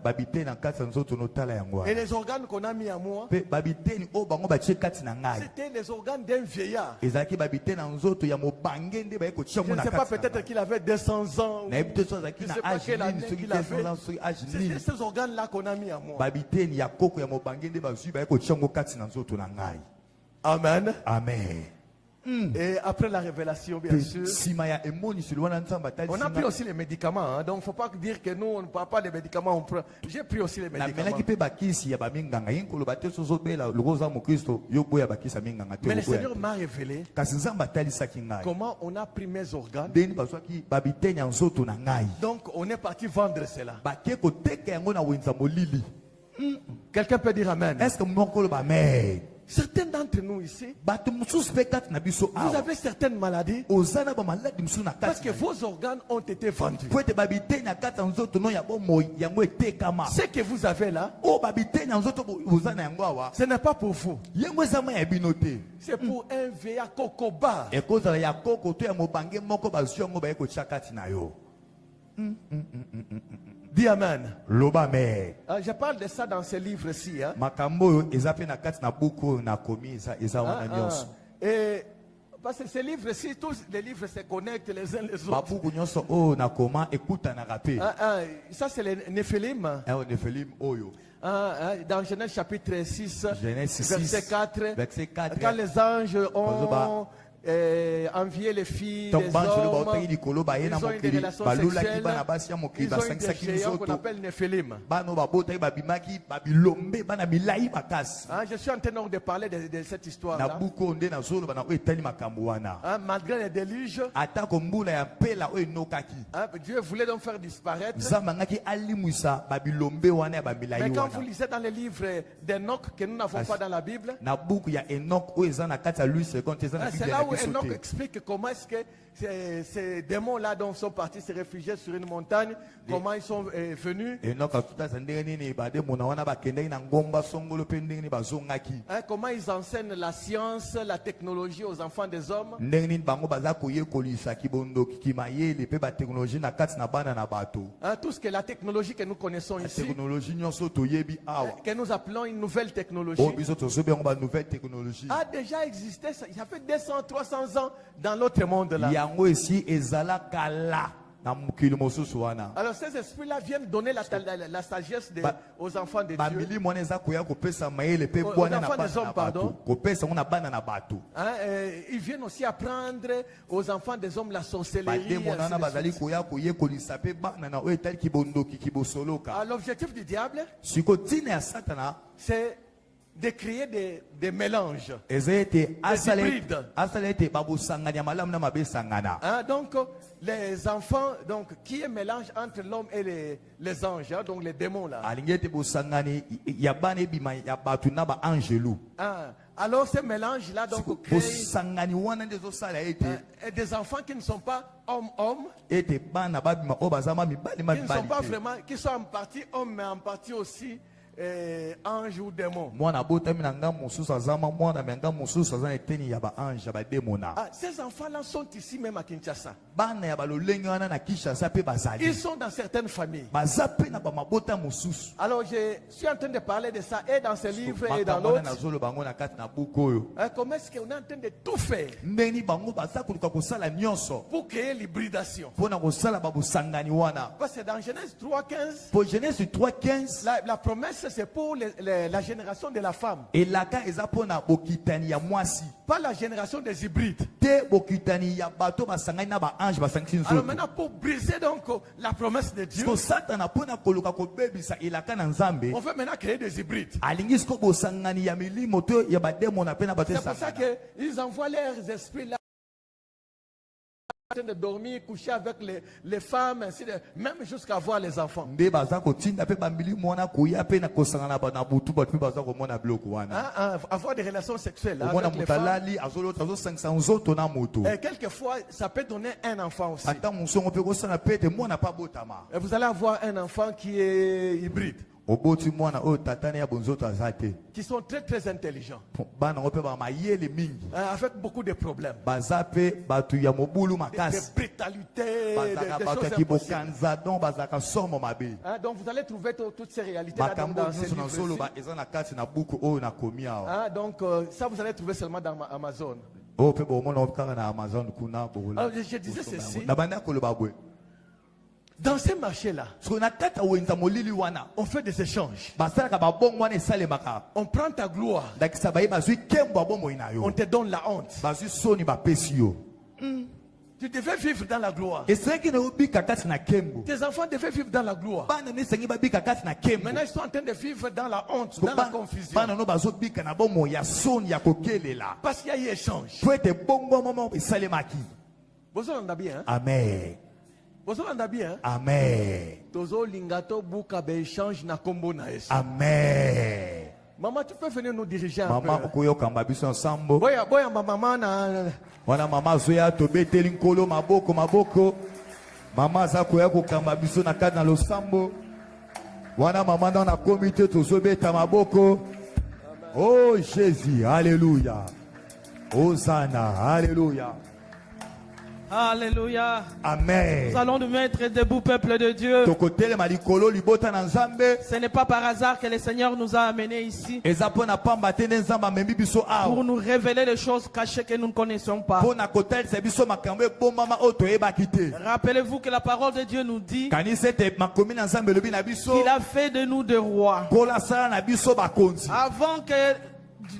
babiteni na kati ya nzoto notala yango Et les organes qu'on a mis à moi, mpe babiteni oyo bango batie kati na ngai c'était les organes d'un vieillard. ezalaki babiteni na nzoto ya mobange nde baye kotia Je ngo ne na sais pas, kati na peut-être ngai. qu'il avait 200 ans. nayebi te so azalaki Je na sais pas age quelle nini année soki qu'il a fait. 200 ans soki age C'était nini ces organes-là qu'on a mis à moi. babiteni ya koko ya mobange nde bazwi baye kotia ngo kati na nzoto na ngai Amen. amen Et après la révélation, bien Mpe sûr, nsima ya emoniseli wana nzambe on a pris atalisi aussi les médicaments. Hein. Donc, il ne faut pas dire que nous, on ne prend pas les médicaments. On prend. J'ai pris aussi les médicaments. namelaki mpe bakisi ya baminganga ye nkoloba te so ozobela loko oza mokristo yo boya bakisi ya minganga te Mais le oboya Seigneur te. m'a révélé kasi nzambe atalisaki ngai comment on a pris mes organes. ndeni bazwaki babiteni ya nzoto na ngai Donc, on est parti vendre cela. bake koteka yango na wenza molili Quelqu'un peut dire Amen. est ce que mokoloba amen Certains d'entre nous ici, bato mosusu mpe kati na biso vous awa avez certaines maladies oza na bamaladi mosusu na parce kati que na yo. vos organes ont été vendus. po ete babiteni na kati ya nzoto no ya bomoi yango etekama Ce que vous avez là, oyo babiteni ya nzoto oza na yango awa ce n'est pas pour vous. yango eza ma ya bino te C'est pour un vieillard cocoba. ekozala ya koko to ya mobange moko bazwi yango baye kotia kati na yo Dis Amen. loba me Je parle de ça dans ce livre-ci. Hein. makambo oyo eza mpe na kati na buku oyo nakomi eza wana nyonso Et parce que ces livres-ci, tous les livres se connectent les uns les autres. babuku nyonso oyo nakoma ekutanaka mpe Ça, c'est les Néphilim. ayo nefelim oyo Dans Genèse chapitre 6, Genèse 6, verset 4, verset 4. quand les anges ont Bazoba. envié les filles, Donc, les banjelo hommes, baotaki likolo baye na ils ont eu des mokili relations balolaki sexuelles, bana basi ya mokili ils ont eu des basangisaki géants qu'on nzoto appelle Néphilim. bana oyo babotaki babimaki babilombe bana milai makasi Je suis en train donc de parler de cette na histoire-là. buku oyo nde nazoloba na oyo etali makambo wana Malgré les déluges, atako mbula ya mpela oyo enokaki Dieu voulait donc faire disparaître. nzambe angaki alimwisa babilombe wana ya bamilai Mais quand vous wana lisez dans les livres d'Enoch que nous n'avons pas dans la Bible, na buku ya enok oyo eza na kati ya lui seconde eza na c'est bible là na où biso Enoch te explique comment est-ce que ces démons-là dont sont partis se réfugier sur une montagne, comment ils sont venus, enok atutaza ndenge nini bademona wana bakendaki na ngomba songolo mpe ndenge nini bazongaki comment ils enseignent la science, la technologie aux enfants des hommes. ndenge nini bango baza koyekolisa kibondoki kimayele mpe bateknologie na kati na bana na bato Tout ce que la technologie que nous connaissons ici, teknologie nyonso toyebi awa que nous appelons une nouvelle technologie, oyo biso tozobi yango banouvelle technologie a déjà existé, ça fait 200, 300 ans dans l'autre monde là. yango esi ezala kala Alors ces esprits-là viennent donner la sagesse aux enfants de Dieu. Aux enfants des hommes, pardon. Ils viennent aussi apprendre aux enfants des hommes la sorcellerie. L'objectif du diable, c'est de créer des mélanges, des hybrides. Donc les enfants, qui est mélange entre l'homme et les anges, donc les démons là. Alors ces mélanges là créent des enfants qui ne sont pas hommes-hommes, qui ne sont pas vraiment, qui sont en partie hommes mais en partie aussi ange ou démon. Ces enfants-là sont ici même à Kinshasa. Ils sont dans certaines familles. Alors je suis en train de parler de ça et dans ce livre et dans l'autre. Comment est-ce qu'on est en train de tout faire pour créer l'hybridation? Parce que dans Genèse 3:15, la promesse c'est pour la génération de la femme. Pas la génération des hybrides. Alors maintenant pour briser donc la promesse de Dieu, on veut maintenant créer des hybrides. C'est pour ça qu'ils envoient leurs esprits là de dormir, coucher avec les femmes, ainsi de, même jusqu'à voir les enfants. Avoir des relations sexuelles avec les femmes. Et quelquefois, ça peut donner un enfant aussi. Et vous allez avoir un enfant qui est hybride. Qui sont très très intelligents, avec beaucoup de problèmes, de brutalité, des choses impossibles. Donc vous allez trouver toutes ces réalités là dans ces livres. Donc ça vous allez trouver seulement dans Amazon. Alors je disais ceci. Dans ces marchés-là, on fait des échanges. On prend ta gloire. On te donne la honte. Tu devais vivre dans la gloire. Tes enfants devaient vivre dans la gloire. Maintenant, ils sont en train de vivre dans la honte, dans la confusion. Parce qu'il y a eu échange. Vous entendez bien, hein? Amen. Vous entendez bien? Amen. Amen. Maman, tu peux venir nous diriger un peu. Maman, maman zoya to beteli nkolo maboko. Mama za koya ko kamba biso na kati na losambo. Wana mama dans na comité to zobeta maboko. Oh Jésus, alléluia. Hosanna, alléluia. Alléluia. Amen. Nous allons nous mettre debout, peuple de Dieu. Ce n'est pas par hasard que le Seigneur nous a amenés ici pour nous révéler les choses cachées que nous ne connaissons pas. Rappelez-vous que la parole de Dieu nous dit qu'il a fait de nous des rois. Avant que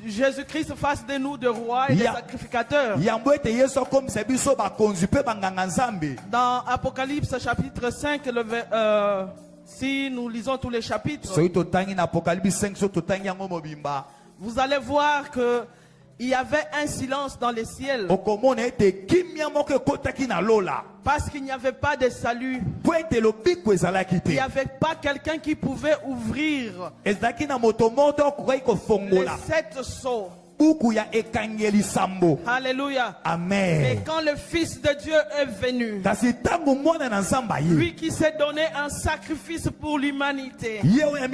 Jésus-Christ fasse de nous des rois et des sacrificateurs. Dans Apocalypse chapitre 5, si nous lisons tous les chapitres, vous allez voir que il y avait un silence dans les ciels. Parce qu'il n'y avait pas de salut. Il n'y avait pas quelqu'un qui pouvait ouvrir les 7 sceaux. Alléluia. Amen. Et quand le Fils de Dieu est venu, lui qui s'est donné un sacrifice pour l'humanité, alléluia,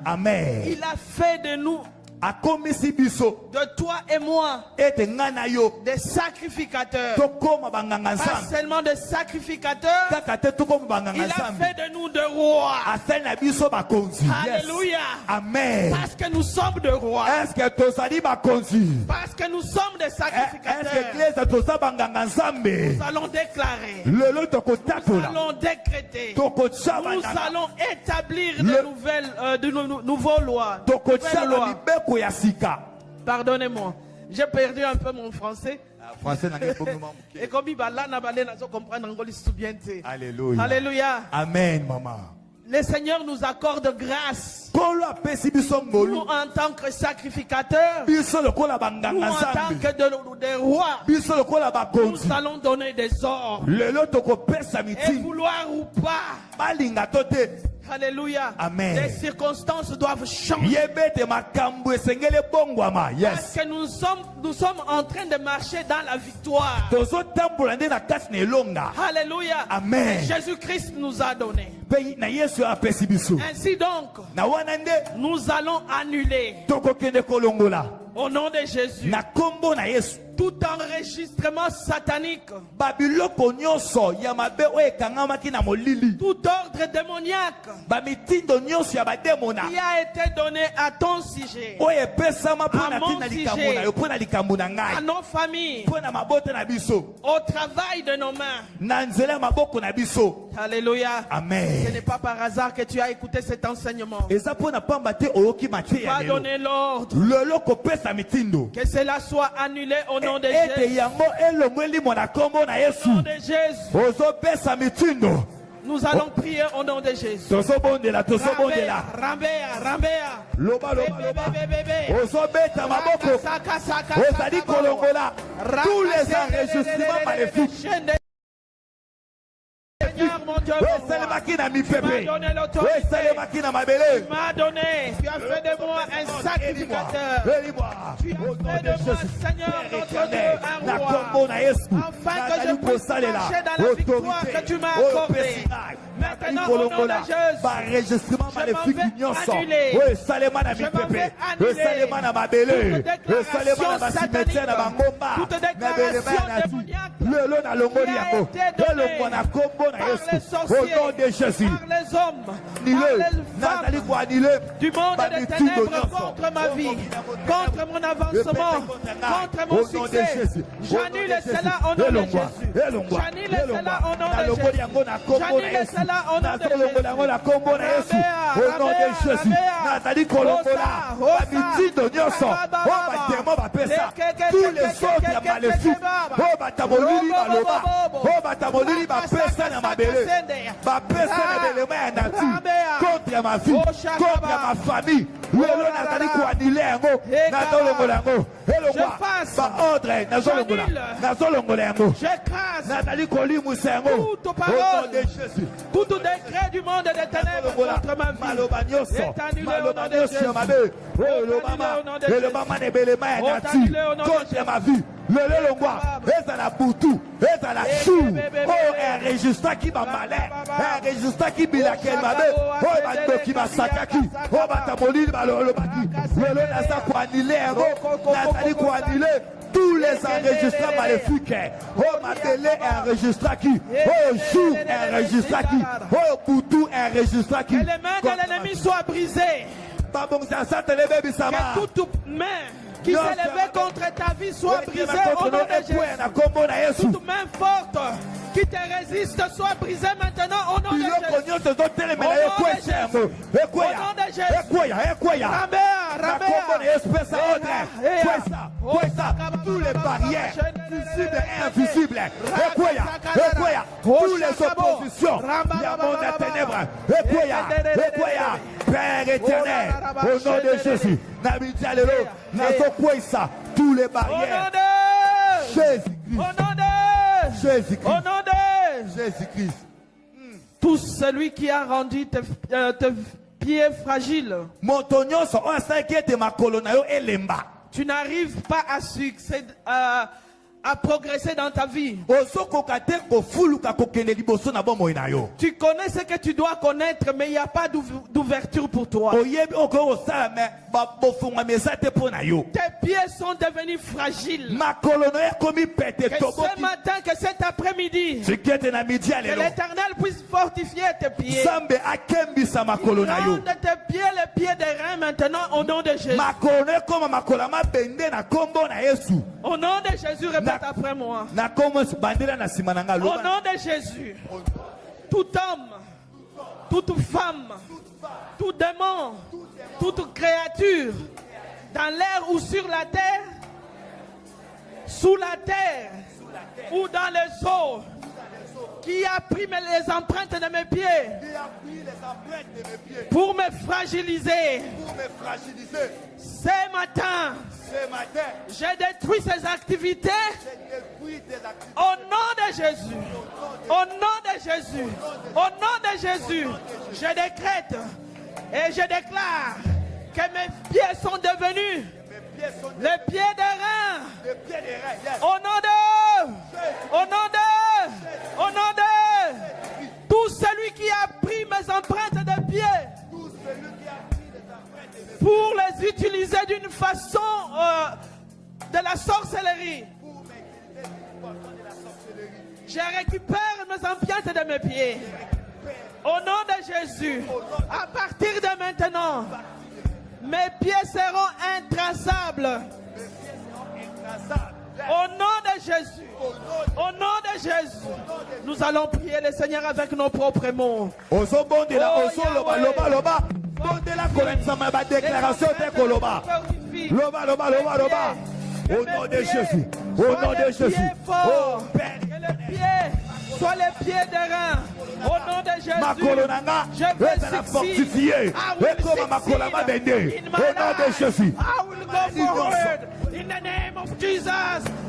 Amen. il a fait de nous de toi et moi, des sacrificateurs, pas seulement des sacrificateurs, il a fait de nous de rois. Alléluia. Amen. Parce que nous sommes de rois. Parce que nous sommes des sacrificateurs. Nous allons déclarer. Nous allons décréter. Nous allons établir de nouveaux lois. Pardonnez-moi, j'ai perdu un peu mon français. Et comme il va là, Alléluia. Alléluia. Amen, maman. Le Seigneur nous accorde grâce. Nous en tant que sacrificateurs, nous en tant que des rois, nous allons donner des ordres. Et vouloir ou pas, alléluia, Amen. les circonstances doivent changer. Parce que nous sommes en train de marcher dans la victoire. Alléluia. Amen. Jésus-Christ nous a donné. Ainsi donc, nous allons annuler au nom de Jésus tout enregistrement satanique, tout ordre démoniaque qui a été donné à ton sujet, à mon sujet, à nos familles, au travail de nos mains. Alléluia. Amen. Ce n'est pas par hasard que tu as écouté cet enseignement. Tu vas donner l'ordre que cela soit annulé au nom de Jésus. Au nom de Jésus. Nous allons prier au nom de Jésus. Seigneur mon Dieu, tu m'as donné, tu as fait de moi un sacrificateur. Tu as fait de moi, Seigneur notre Dieu, un roi, afin que je puisse marcher dans la victoire que tu m'as accordée. Maintenant, au nom de Jésus, je m'en vais annuler toute déclaration satanique, toute déclaration démoniaque qui a été donnée par les sorciers, par les hommes, par les femmes du monde des ténèbres contre ma vie, contre mon avancement, contre mon succès. J'annule cela au nom de Jésus. J'annule cela au nom de Jésus. J'annule cela au nom de Jésus. Au nom de Jésus. Nathalie Kolombola, tous les autres maléfiques, contre ma vie, contre ma famille. Tout décret du monde des ténèbres contre ma vie est annulé au nom de Jésus. Contre ma vie. Le longwa, et à la boutou, et à la chou, oh, un registre qui m'a malin, un registre qui m'a laquelle m'a bé, oh, ma qui m'a sakaki, oh, ma tamoli, ma le baki, le nasa quoi annulé, Nathalie quoi annulé, tous les enregistrements maléfiques, oh, ma télé, un registre qui, oh, chou, un registre qui, oh, boutou, un registre qui. Que les mains de l'ennemi soient brisées. Que toute main qui s'est levé contre ta vie soit brisée au nom de Jésus. Toute main forte qui te résiste soit brisée maintenant au nom de Jésus. Au nom de Jésus. Tous les barrières visibles et invisibles. Tous les oppositions. Il y a monde à ténèbres. Père éternel, au nom de Jésus. Tous les barrières. Jésus-Christ. Au nom de Jésus-Christ. Au nom de Jésus-Christ. Tout celui qui a rendu tes pieds fragiles. Tu n'arrives pas à à progresser dans ta vie. Tu connais ce que tu dois connaître, mais il n'y a pas d'ouverture pour toi. Tes pieds sont devenus fragiles. Que ce matin, que cet après-midi, que l'Éternel puisse fortifier tes pieds. Rende tes pieds les pieds des reins maintenant au nom de Jésus. Au nom de Jésus, répète après moi. Au nom de Jésus, tout homme, toute femme, tout démon, toute créature, dans l'air ou sur la terre, sous la terre ou dans les eaux, qui a pris les empreintes de mes pieds pour me fragiliser. Ce matin, j'ai détruit ces activités au nom de Jésus. Au nom de Jésus. Au nom de Jésus, je décrète et je déclare que mes pieds sont devenus les pieds des reins. Au nom de, au nom de, au nom de tout celui qui a pris mes empreintes de pieds pour les utiliser d'une façon de la sorcellerie. Je récupère mes empreintes de mes pieds. Au nom de Jésus, à partir de maintenant, mes pieds seront intraçables. Au nom de Jésus. Au nom de Jésus. Nous allons prier le Seigneur avec nos propres mots. Au nom de Jésus. Au nom de Jésus. Oh Père. Que les pieds soient les pieds des reins. Au nom de Jésus. Je vais fortifier. Au nom de Jésus. I will go forward. In the name of Jesus,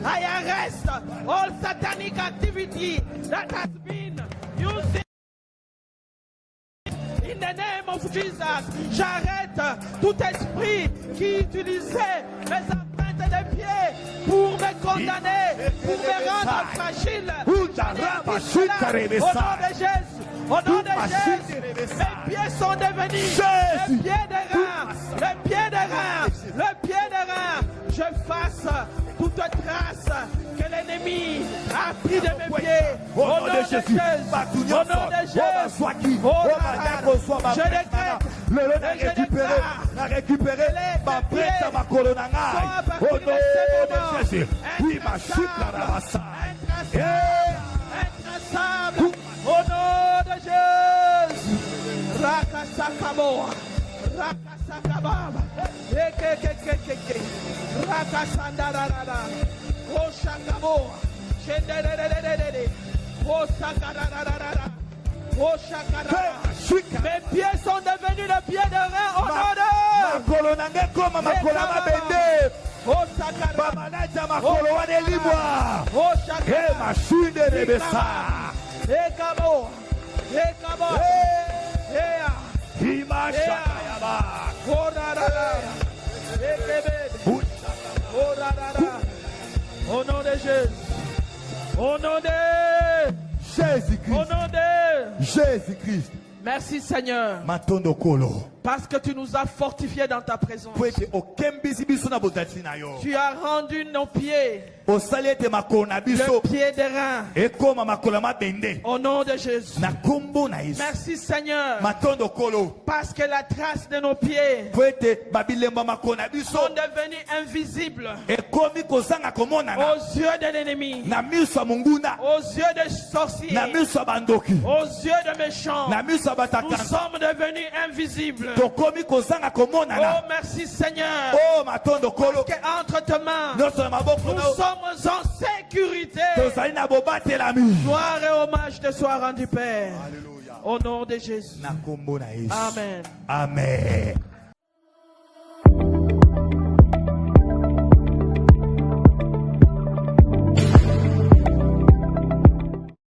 I arrest all satanic activity that has been used. In the name of Jesus, j'arrête tout esprit qui utilisait mes empreintes de pieds pour me condamner, pour me rendre fragile. Au nom de Jésus, au nom de Jésus, mes pieds sont devenus les pieds de reins, les pieds de reins, les pieds de reins. Je fasse toute trace que l'ennemi a pris de mes pieds. Au nom de Jésus, au nom de Jésus, je décrète, à récupérer ma prête à ma colonne. Au nom de Jésus, intraçable. Au nom de Jésus, Rakasakaboa, Rakasakababa, Rakasandarada, Oshakaboa, Shenderede, Osakarada, Oshakara. Mes pieds sont devenus les pieds de rein au nom de au nom de Jésus. Au nom de Jésus-Christ. Au nom de Jésus-Christ. Merci Seigneur. Parce que tu nous as fortifiés dans ta présence. Tu as rendu nos pieds le pied des reins. Au nom de Jésus. Merci Seigneur. Parce que la trace de nos pieds sont devenus invisibles aux yeux de l'ennemi, aux yeux des sorciers, aux yeux de méchants. Nous sommes devenus invisibles. Oh merci Seigneur. Parce qu'entre tes mains nous sommes en sécurité. Gloire et hommage te soit rendu Père. Au nom de Jésus. Amen. Amen.